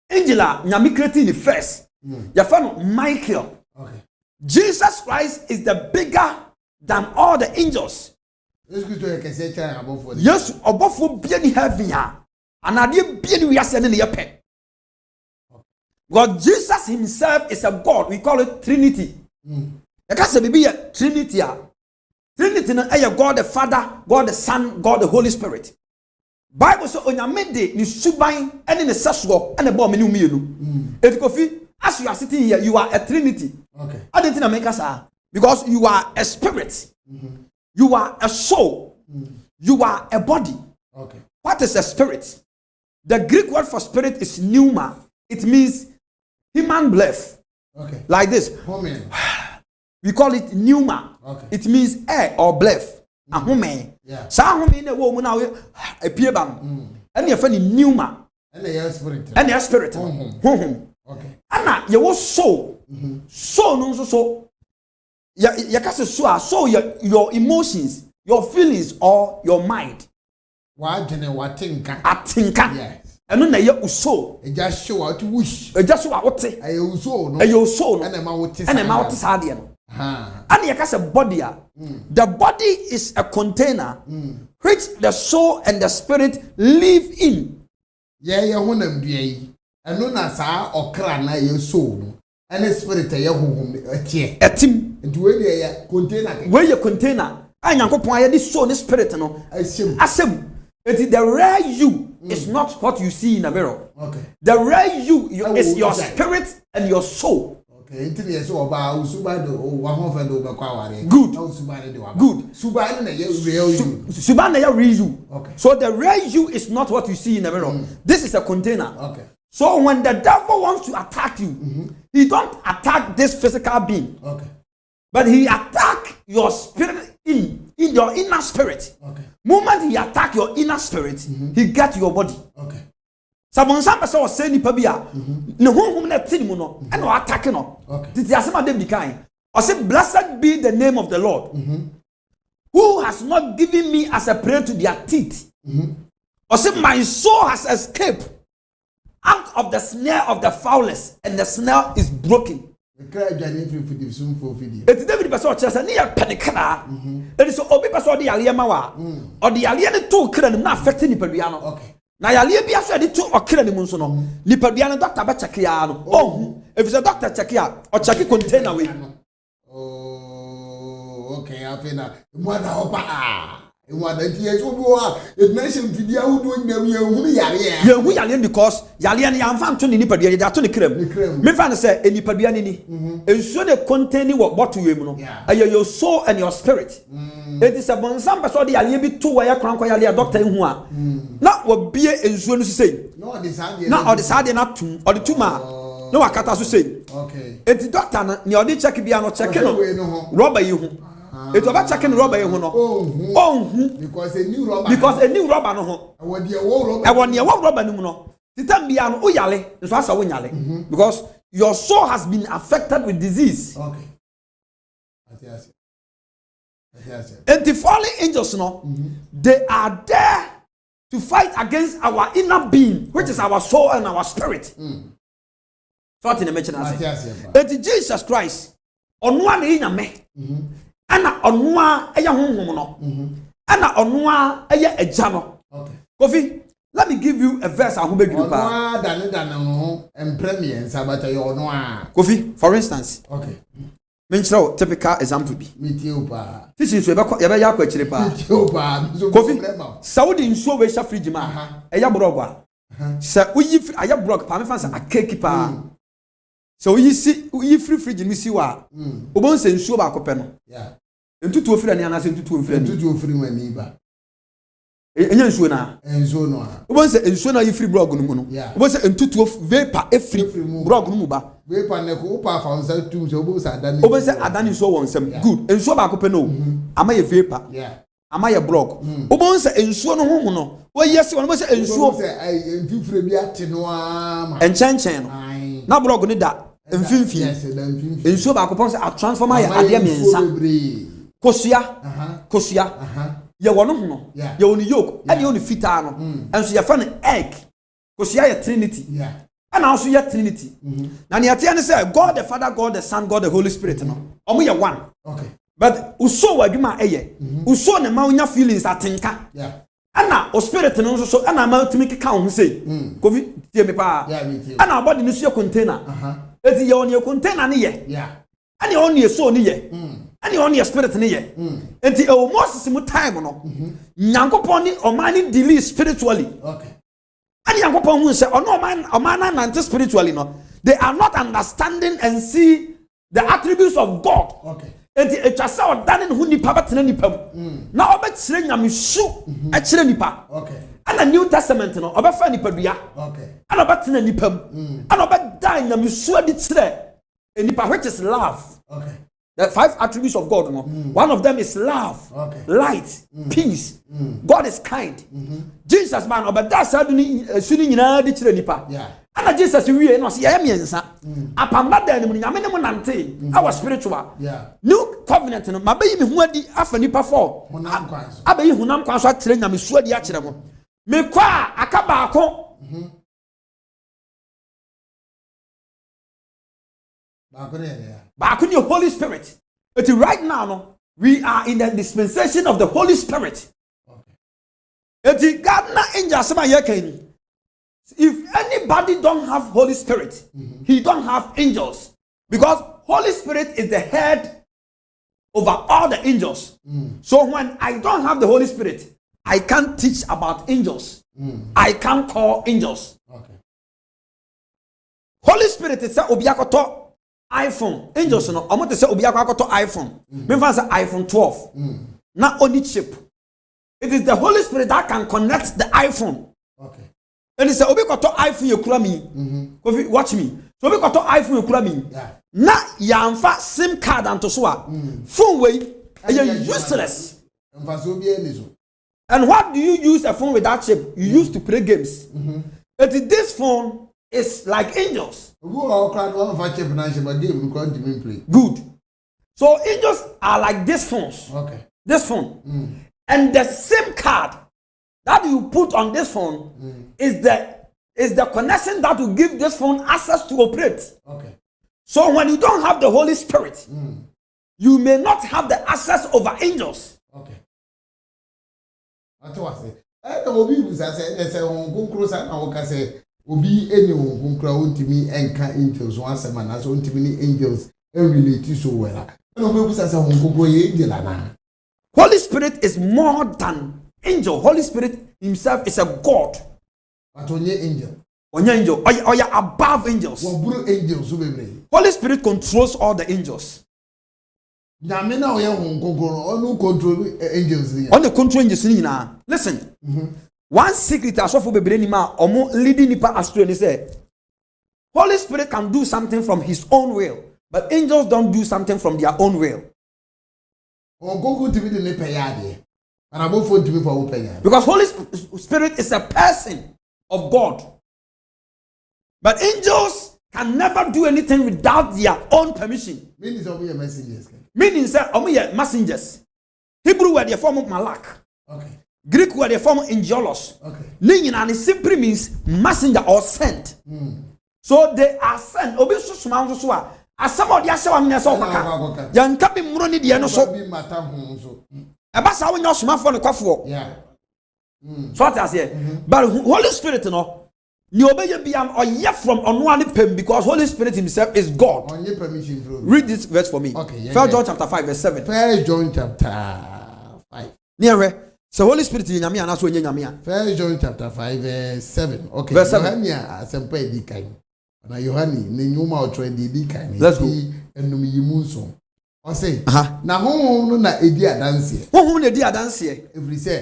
Angel nyame create in first. Your friend Michael. Jesus Christ is the bigger than all the angels. Yes, above being heaven, and I didn't be we are sending the pet. God, Jesus Himself is a God. We call it Trinity. The case be a Trinity. Trinity is God the Father, God the Son, God the Holy Spirit. Bible says, "Onyamede ni suban ene ne sasuo ene bo meni umienu." Etikofi. As you are sitting here, you are a Trinity. I didn't think I make us because you are a spirit, you are a soul, you are a body. What is a spirit? The Greek word for spirit is pneuma. It means human breath. Like this. We call it pneuma. It means air or breath. Sa home na wo mu na a piebam. And you find pneuma. And your spirit. And your spirit. Okay. Anna, your soul. Soul no so. You can say so your emotions, your feelings, or your mind. What tinka? Yes. And no na your soul. It just show out to wish. It just what what say. Your soul. No. Your soul. And a mouth is. And a mouth is hard. And you can say body. The body is a container which the soul and the spirit live in. Yeah, you want to be. And no na sa okra na your soul. And the spirit a team. And where you container. Where your container. And you can this soul, this spirit. No. Asem. It is the rare you is not what you see in a mirror. Okay. The rare you is your spirit and your soul. Okay. Good. Good. Subana real you. Okay. So the rare you is not what you see in the mirror. This is a container. Okay. So when the devil wants to attack you, he don't attack this physical being. Okay. But he attack your spirit in your inner spirit. Okay. Moment he attack your inner spirit, he get your body. Okay. Someone person was saying pabia, no home na tin mu no, and no attack no. Okay. Did you asema dem kind? I said, blessed be the name of the Lord, who has not given me as a prey to their teeth. I said, my soul has escaped out of the snare of the fowlers, and the snare is broken. It's David person chesa near penikra. It is obi person the alia mawa. Or the alia the two kran na affecting the peruano. Okay. Na alia bi aso the two or kran mu so no. Ni peruano doctor ba check ya no. Oh, if it's a doctor check ya or check container we. Oh, okay, I feel na mo na opa One years it mentioned video doing them you yale because yale and yam to nipa dia to the crem. Me fan say any padua ni. Enso the contain what bottle you no. Your soul and your spirit. It is a bonsam person the yale bi to where kran kwa yale doctor hu a. Na wo bie enso no say. No the sade na tum or the tuma. No akata so say. Okay. It doctor na ni odi check bia no check no. Rubber you hu. It was about checking rubber you know. Because a new rubber no ho. I want your rubber no. The time be an oyale, that's how we yale. Because your soul has been affected with disease. Okay. And the fallen angels no, they are there to fight against our inner being, which is our soul and our spirit. So what in the mention I say? And Jesus Christ on one in me. Ana onwa eya honhom no ana onwa eya eja no. Okay. Kofi, let me give you a verse I be group. Onwa dan no premier sabata yo onwa. Kofi, for instance. Okay. Menchiro typical example bi. Metio pa. Tisi so e be ya kwa kire pa. Metio pa. Kofi, Saudi nsuo we sha fridge ma. Eya brog a. Sa uyi aya brog pa me fan sa akeki pa. So you free fridge ni si wa. Obon se nsuo ba kope no. Yeah. Entutu ofiri ani anase entutu ofiri ani. Entutu ofiri wani ba. Enya nsuo na. Nsuo no a. Obon se nsuo na you free blog no mu no. Obon se entutu vapor efiri blog no mu ba. Vapor ne ko pa fa onsa tum se obon se adani. Obon se adani nsuo won sem. Good. Nsuo ba kope no. Ama ye vapor. Yeah. Ama ye blog. Obon se nsuo no ho no. O yes won obon se nsuo. Obon se enfifire bi ate no a. Enchenchen no. Na blog ni da. Mfimfi. Nsuo ba kope se a transformer ya ade miensa. Kosia. Ye wono ho no. Ye woni yoke. And ye woni fita no. And so ye fa no egg. Kosia ye Trinity. Yeah. And also ye Trinity. Na ne ate ne say God the Father, God the Son, God the Holy Spirit no. Omo ye one. Okay. But uso wadwuma eye. Uso ne ma unya feelings atenka. Yeah. Ana o spirit no so ana ma tumi keka ho say. Kofi tie me pa. Yeah, me tie. Ana body no so container. Eti ye woni container ne ye. Yeah. Ani on ye so ne ye. Ani on your spirit ne ye. Enti e o Moses mu time no. Nyankopon ni o man ni delay spiritually. Okay. Ani Nyankopon hu say ono o man na spiritually no. They are not understanding and see the attributes of God. Okay. Enti e twa say o danen hu nipa betena nipa mu. Na o be kire nyamesu e kire nipa. Okay. Ana New Testament no o be fa nipa dua. Okay. Ana o betena nipa mu. Ana o be dan nyamesu adi kire nipa which is love. Okay. The 5 attributes of God, no? One of them is love, light, peace. God is kind. Jesus man, but that's how suni nyina di kire nipa. And Jesus wie no say ya miensa. Apamba da ni nyame ne mo nante. Our spiritual. New covenant no mabayi me hu adi afa nipa for. Abayi hunam kwan so akire nyame su adi akire mo. Me kwa aka baako. Baako ni Holy Spirit. But right now no, we are in the dispensation of the Holy Spirit. Okay. Gardener angel sama yekeni. If anybody don't have Holy Spirit, he don't have angels. Because Holy Spirit is the head over all the angels. So when I don't have the Holy Spirit, I can't teach about angels. I can't call angels. Okay. Holy Spirit is obiakoto iPhone. Angels no. I'm going to say obiakoto iPhone. Me say iPhone 12. Not only chip. It is the Holy Spirit that can connect the iPhone. Okay. And it's a obiakoto iPhone you kula me. Watch me. So obiakoto iPhone you kula me. Na yamfa SIM card and to so phone way useless. And what do you use a phone with that chip? You use to play games. This phone is like angels. Good. So angels are like these phones. Okay. This phone. And the SIM card that you put on this phone is the connection that will give this phone access to operate. Okay. So when you don't have the Holy Spirit, you may not have the access over angels. Okay. Obi busa say on konkro sa na wo ka say obi eni on konkro ontimi enka angels one seven na so ontimi ni angels and relate so well. Obi busa say on konkro ye angel na. Holy Spirit is more than angel. Holy Spirit himself is a God. But onye angel. Onye angel. Oya above angels. Woburu angels so bebre. Holy Spirit controls all the angels. Nyame na oya on konkro onu control angels ni. On the control angels ni na. Listen. One secret as of bebre ni ma omo leading nipa astray ni say Holy Spirit can do something from his own will, but angels don't do something from their own will. Because Holy Spirit is a person of God. But angels can never do anything without their own permission. Meaning they are messengers. Meaning they are messengers. Hebrew were the form of malak. Okay. Greek were the form of angelos. Okay. It simply means messenger or sent. So they are sent. Obi susuma susua. As somebody else am na so kaka. Yan ka bi muro ni de no so. E ba sa wonya osuma fo ne kwafo. Yeah. So what I say. But Holy Spirit no. Ni obeye biam oye from ono ani pem because Holy Spirit himself is God. Onye permission bro. Read this verse for me. Okay. 1 John chapter 5 verse 7. 1 John chapter 5. Near so Holy Spirit in nyame ana so onye nyame a. 1 John chapter 5 verse 7. Okay. Verse 7. Yohania asempa edi kan. Na Yohani ne nyuma otwe edi kan. Let's go. Enum yimu so. O say, na honhom no na edi adanse. Honhom na edi adanse.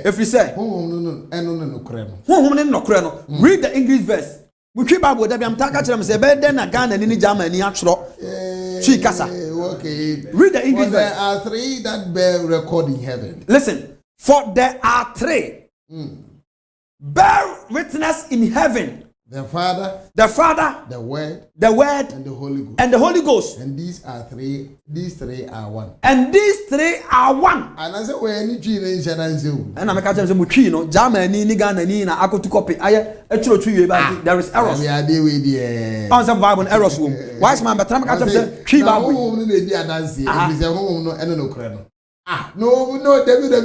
Every say. Honhom no eno no nokre no. Honhom ne nokre no. Read the English verse. We keep Bible da biam taka kire me say be den na Ghana ni Germany atro. Chi kasa. Okay. Read the English verse. There are 3 that bear record in heaven. Listen. For there are 3 bear witness in heaven. The Father, the Word, and the Holy Ghost. And these 3 are one. And these 3 are one. And I say we any tree in Shananzu. And I make a say muchi no Germany ni Ghana ni na akotu copy aye etro twi ba there is errors. We are there with the answer Bible errors wom. Wise man but make a say twi Bible. No no dey adanse. If say home no eno no kure no. No, David, no,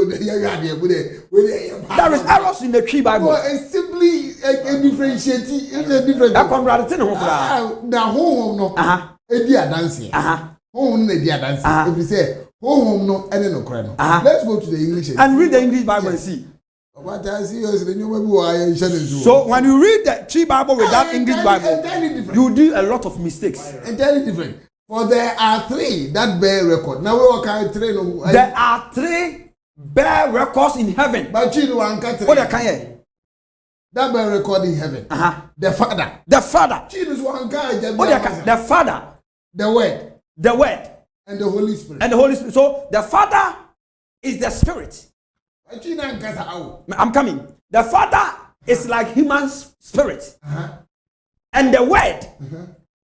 there is errors in the tree Bible. No, it's simply a differentiating. It's a different. Now, home no. A dear dancing. Home, a dear dancing. If you say home, no, and no crown. Let's go to the English and read the English Bible and see. What I see is the new. So when you read the tree Bible with that English Bible, you do a lot of mistakes. Entirely different. For there are 3 that bear record. Now we can 3 no. There are 3 bear records in heaven. But you one can 3. What they can that bear record in heaven. The Father. The Father. Jesus one can. What they can. The Father. The Word. The Word. And the Holy Spirit. And the Holy Spirit. So the Father is the Spirit. I'm coming. The Father is like human spirit. And the Word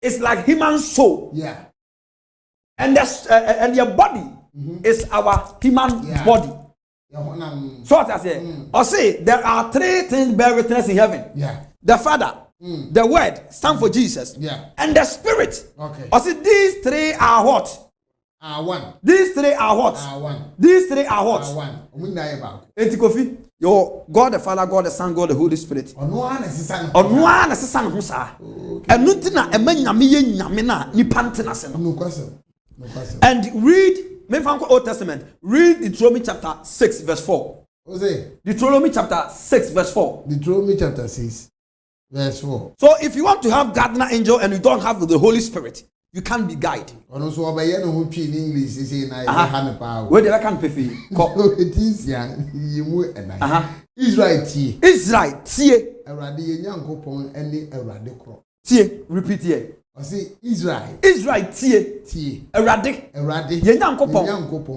is like human soul. Yeah. And your body is our human body. So what I say? I say there are three things bear witness in heaven. Yeah. The Father, the Word stand for Jesus. Yeah. And the Spirit. Okay. I say these three are what? Are one. These three are what? Are one. These three are what? Are one. Enti Kofi, your God the Father, God the Son, God the Holy Spirit. Ono na sesa no ho sa. Enu ntina ema nyame ye nyame na nipa ntina se no. No question. And read Old Testament. Read Deuteronomy chapter 6 verse 4. Deuteronomy chapter 6 verse 4. Deuteronomy chapter 6 verse 4. So if you want to have gardener angel and you don't have the Holy Spirit, you can't be guided. Ono so obeye no ho twi in English say na ha ne pa. Where the can pay for you? It is ya yimu enai. Israel tie. Israel tie. Awurade ye Nyankopon ene awurade kro. Tie, repeat here. I say Israel tie. Awurade ye Nyankopon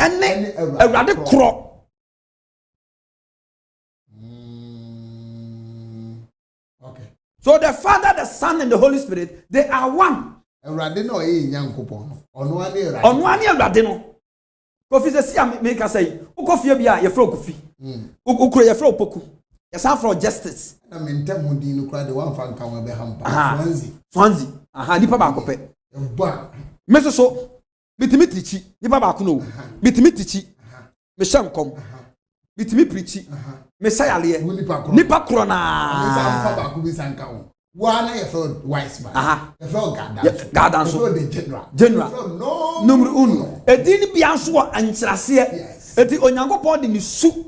ene awurade kro. Okay. So the Father, the Son and the Holy Spirit, they are one. Awurade no ye Nyankopon no. Ono ani awurade no. Kofi se si make us say, ukofie bia ye fro kofi. Ukuro ye fro opoku. Ye san fro justice. Na mentem ho din no kra de wan fa nka wan be hampa. Swanzi. Nipa ba kope. Ba. Meso so bitimi tichi nipa ba ko no. Bitimi tichi. Me shankom. Bitimi preachi. Me sayale. Nipa kro na. Me san fa ba ko bi sanka wo. One ye feel wise man. You feel God so the general. Number uno. Edini bianso ankyerase. Eti Onyankopon de ni su.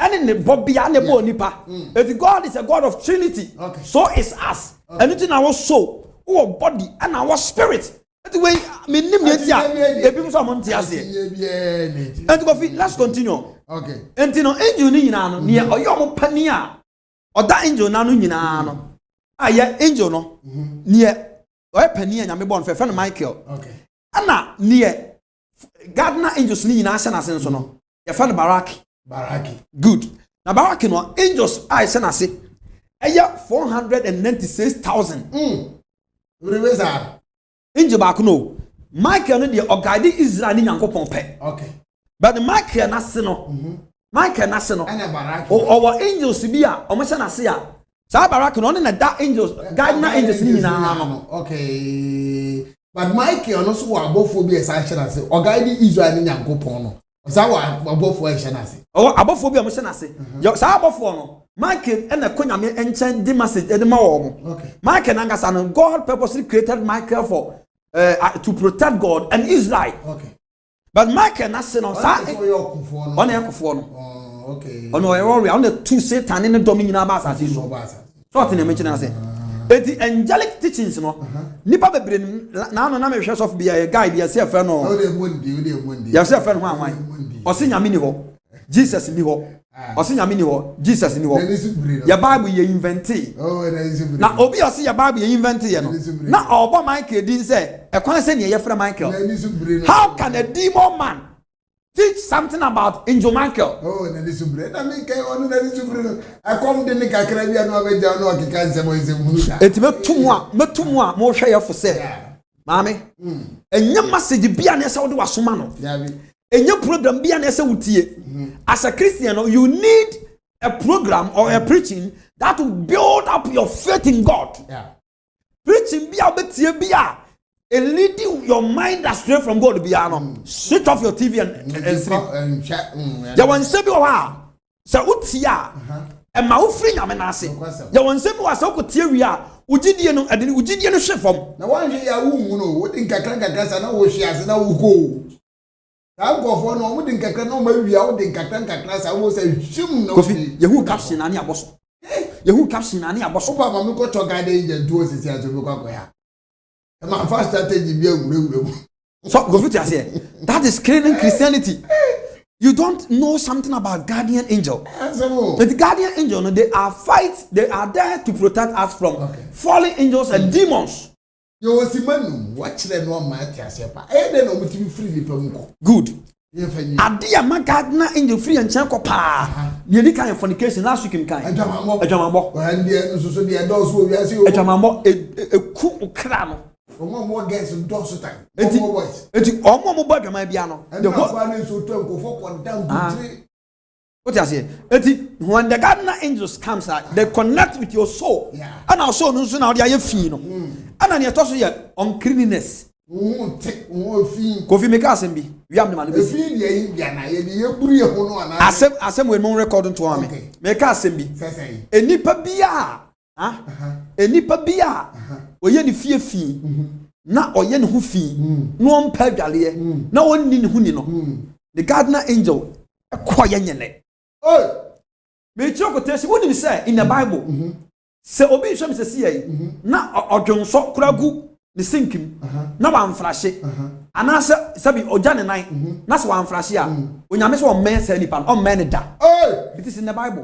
Ene ne bobia ne bo nipa. Eti God is a God of Trinity. Okay. So is us. Anything our soul, our body and our spirit. Eti we me nim ne tia. Ebi so am ntia se. Eti go fit, let's continue. Okay. Enti no angel ni nyina no, ne oyo pani a. Oda angel na no nyina no. Aye angel no near oye pani anya me born fe no Michael. Okay. Ana near gardener angels ni nyina ase na ase so no. Ye fa no Baraki. Good. Na Baraki no angels ase na ase. Eye 496,000. Reweza. Angel ba ko no. Michael no de ogade Israel ni Nyankopon pe. Okay. But the Michael na se no. Michael na se no. Ana Baraki. O angels bi a o mo se na se a. Sa Baraki no na that angels gardener angels ni nyina no. Okay. But Michael no so wa abofo bi esa hye na se. Ogade Israel ni Nyankopon no. Sa wa abofo hye na se. O abofo bi a mo hye na se. Yo sa abofo no. Michael and the Konyame enchant the message and the okay. Michael Nangasan, God purposely created Michael for to protect God and Israel. Okay. But Michael Nasan on okay. On on the two Satan in the dominion of us. So what in the mention I say? The angelic teachings, no. Nipa be bring now no me hwese of be a guy be say friend no. You say friend why? O se nyame ni ho. Jesus ni ho. O se nyame ni ho. Jesus ni ho. Your Bible you invent. Na obi o se your Bible you invent ye no. Na obo Michael din say e kwan say ne ye frɛ Michael. How can a demon man teach something about angel Michael? Oh, nalisubre. Na me kai onu nalisubre. I come de ne kakra bia no abeja no okeka nsemo nsemu. Eti metumu a mo hwɛ ye fo say. Maame. Enye message bia na say wo de wasoma no. Enye program bia na say wutie. As a Christian, you need a program or a preaching that will build up your faith in God. Yeah. Preaching bia betie bia and leading your mind astray from God bia no. Switch off your TV and sleep. Ya wan se bi wa se utia e ma wo free nyame na ase. Ya wan se bi wa se ko tie wi a ugidie no ade ugidie no hwe fam. Na wan hwe ya wu mu no wo din kakra sa na wo hwe ase na wo go. Agofo no mo din kakra no ma wia wo din kakra sa wo say hwim no. Kofi yehu caption na ne aboso. Yehu caption na ne aboso. Opa ma me ko to gade agent do sisi aso me kwa ya. E ma fast strategy bi awurewure. So Kofi ti ase. That is killing Christianity. You don't know something about guardian angel. The guardian angel, no, they are there to protect us from fallen angels and demons. You was Simon, watch the no man, Tiasepa. I don't know what you free the Good. Adia Magadna angel free and chanko pa. You kind of fornication last week in kind. A jamambo. And the adults will be as you. A jamambo, a cool crown. More girls and dogs time. More boys. It's almost about my piano. And the one is so to down to 3. What I say? When the gardener angels comes out, they connect with your soul. Yeah. And our soul knows now they are feel. And then you toss here on cleanliness. Kofi make us be. We have the man. Asem we mon record to am. Make us be. Enipa bia. Enipa bia. Oye ni fie na oye ne ho fi. No on pa dwale. Na onni ne ho ni no. The gardener angel akoya nyene. Oh, me choko tesi woni say in the Bible. Se obi hwem se see na odwonso kuragu ne sinkim na wan frahye. Ana sabi oja ne nan na se wan frahye a onyame se o men se nipa o men ne da. Oh, it is in the Bible.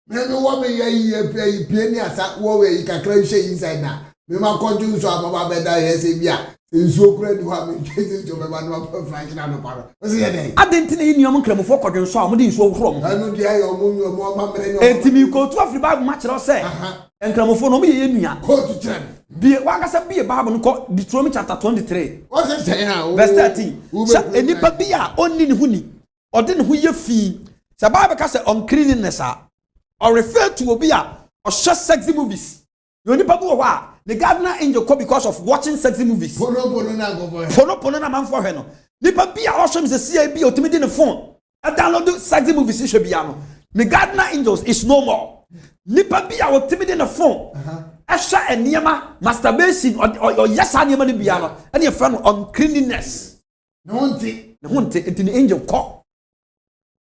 Me no wo me ye pie ni asa wo we kakra hwe inside na. Me ma konju so amaba beda ye se bia. Enso kura ni wa me Jesus jo me ba no French na no para. O se ye dey. Adenti ne niom nkramofo kwadwenso a mo de nso horo mo. Anu dia ye mo ma mere ni. Etimi ko tu afri Bible ma kire say. Nkramofo no mo ye nua. Ko tu kire. Bi wangasa bi Bible no Deuteronomy chapter 23. O se say ha. Verse 13. Sa enipa bi a onni ne huni. Ode ne ho ye fi. Sa Bible ka say uncleanness a or refer to obi a or just sexy movies. You onipa bi wo a the gardener angel call because of watching sexy movies. Pono na go for. Pono na man for her no. Nipa bi a ohwem se CIB otimi de ne phone. I download sexy movies hwe bia no. The gardener angels is no more. Nipa bi a otimi de ne phone. Ehwa eniema masturbation or yes eniema ne bia no. Ene e friend uncleanness. No hunti. The hunti into the angel call.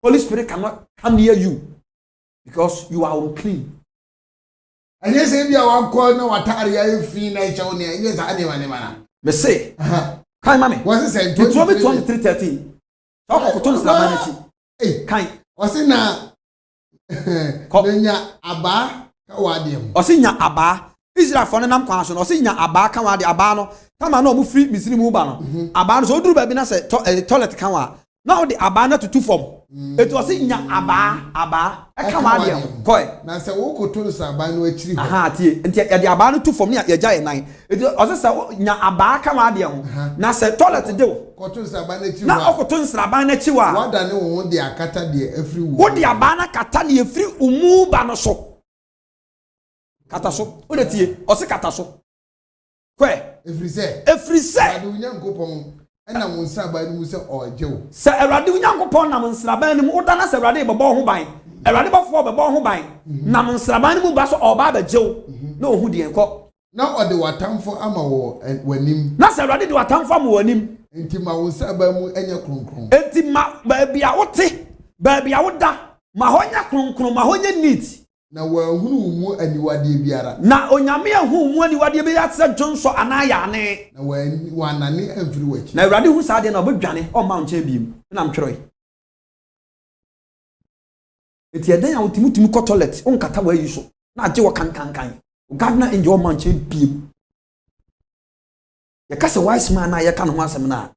Holy Spirit cannot come near you because you are unclean. And yes, if you are called no atari ya fi na echa oni yes ane mana. Me say. Kan mami. Was it say 23:13. Talk ko ton sra manati. Eh, kan. Osi na nya aba ka wade mu. Osi nya aba. Israel for nam kwan so no osi nya aba ka wade aba no. Kama na o mu free misiri mu ba no. Aba no so oduru ba bi na say toilet kan wa. Na o de aba na tutu form. It was in your aba. I come out here. Koi. Na se wo ko to sa aba no akiri. Aha tie. Nti ya de aba no tu form ya ja ye nan. It was say nya aba come out here. Na se toilet de wo. Ko to sa aba na akiri. Na o ko to nsra aba na akiri wa. Wada ne wo de akata de afri wo. Wo de aba na kata ne afri umu ba no so. Kata so. O de tie. O se kata so. Koi. Every say. Adu nyankopon. Na mo nsa ba ni mu se ojewo se Awurade Nyankopon na mo nsra ba ni mu oda na se Awurade bebo ho ban Awurade befo bebo ho ban na mo nsra ba ni mu ba so oba ba jewo na ohu de enko na ode watamfo ama wo wanim na se Awurade de watamfo ama wanim enti ma wo nsa ba mu enye kronkron enti ma ba bia wote ba bia woda ma honya kronkron ma honya neat na wahunu mu aniwade biara na onyame ahu mu aniwade be ya tse dwonso anaya ne na wanane amfiri wachi na Awurade hu saade na obedwane o ma nche biem na mtweroi eti eden ya otimutimi ko toilet on kata wa yiso na age wo kankankan gardener enjoy ma nche biem ya kase wise man na ya kan ho asem na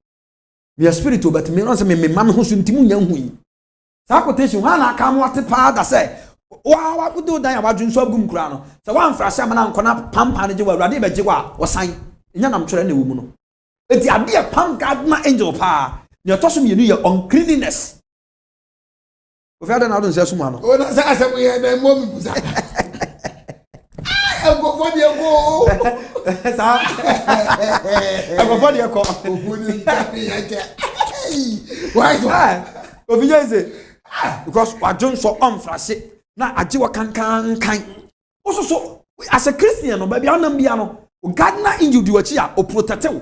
me spirit obet me no se me man ho so ntimu nya hu yi sa quotation ha na aka mo ate pa da se wa kudu dan ya wadun so agum kura no se wa mfra se na nkona pampa ne je wa Awurade be je wa wosan nya nam twere na wo mu no enti ade e pam gardener angel pa ne to so me nu ye uncleanness o fa da na don se so mu ano o na sa asem ye na mo mi busa go for the go sa go for the go o buni ya ya why o fi je because wadun so omfrase na age wa kankan so as a Christian no ba bia nam bia no gardener angel di wachi a o protect wo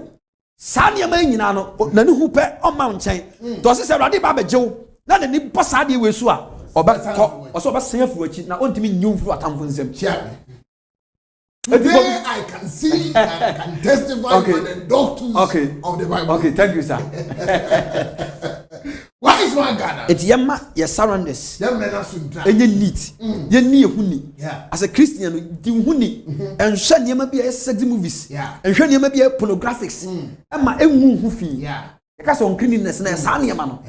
sa ne ma nyina no na ne hu pe o ma nchen do se Awurade ba bejew na ne ni posa de we su a oba ko o so ba sen afu wachi na ontimi nyum fu atamfo nsem today I can see I can testify for the doctors of the Bible. Okay, thank you, sir. Why is one God? Eti yema ye surrounders. Yema na sunta. Enye neat. Ye ni ehuni. As a Christian, di huni. Enhwe niema bi e sex movies. Enhwe niema bi e pornographics. Ama enwu hu fi. Because on cleanliness na sa niema no.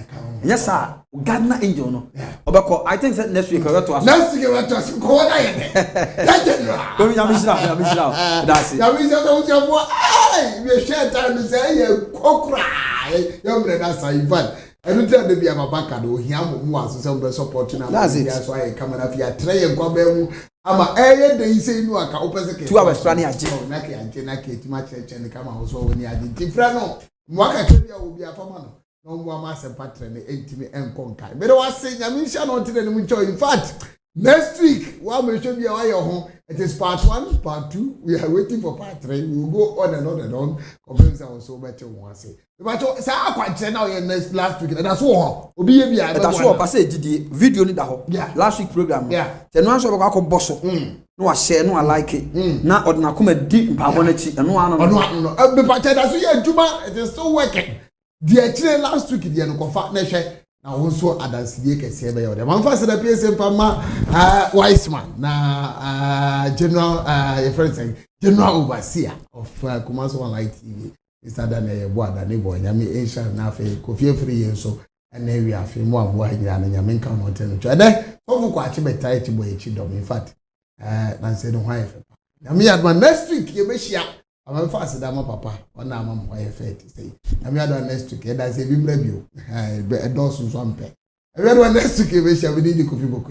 Yes sir. Gardener angel no. Obeko I think next week we to us. Next week we to us. Ko na ye. That general. Come ya mishra. That's it. Ya we say do you for ai we share time say ye kokra. Ya mre na sa Ivan. Enu tell dey be abaka do hia mo aso say we support na. That's it. So I come na fi atre ye kwa ba mu ama eye dey say nu aka opese ke. 2 hours planning aje. Na ke anje na ke tima cheche ni kama ho so woni ade. Tifra no. Mwaka kebia obi afama no. No more mass and pattern intime and conquer. But I was saying, I mean, Shannon today. In fact, next week, while we should be away home, it is part 1, part 2. We are waiting for part 3. We will go on and on and on. Confirms I was so better one say. But say I quite now next last week. That's all. Obi be that's all. Pass the video ni da ho. Last week program. Yeah. The no answer ko bosso. No I share, no I like it. Na ordinary come deep mpabo na chi. No ano. No. Be part that's you juma. It is still working. The actually last week the no confa na hwe na wonso adansidie kese be yode man fa se da PSM pama Wiseman na general general overseer of Kumasi Online TV Mr. Daniel Boada ne boy nyame insha na afi Kofi Free yenso na wi afi mo abo hanya na nyame nka no ten twa de ofu kwa chi betai chi boy chi dom in fact na say no hwan fe nyame adman next week ye be hia I'm fast that my papa on our mom why fair to say. I'm here next week. That's a big review. I don't so some pay. I read one next week. We shall be the coffee book.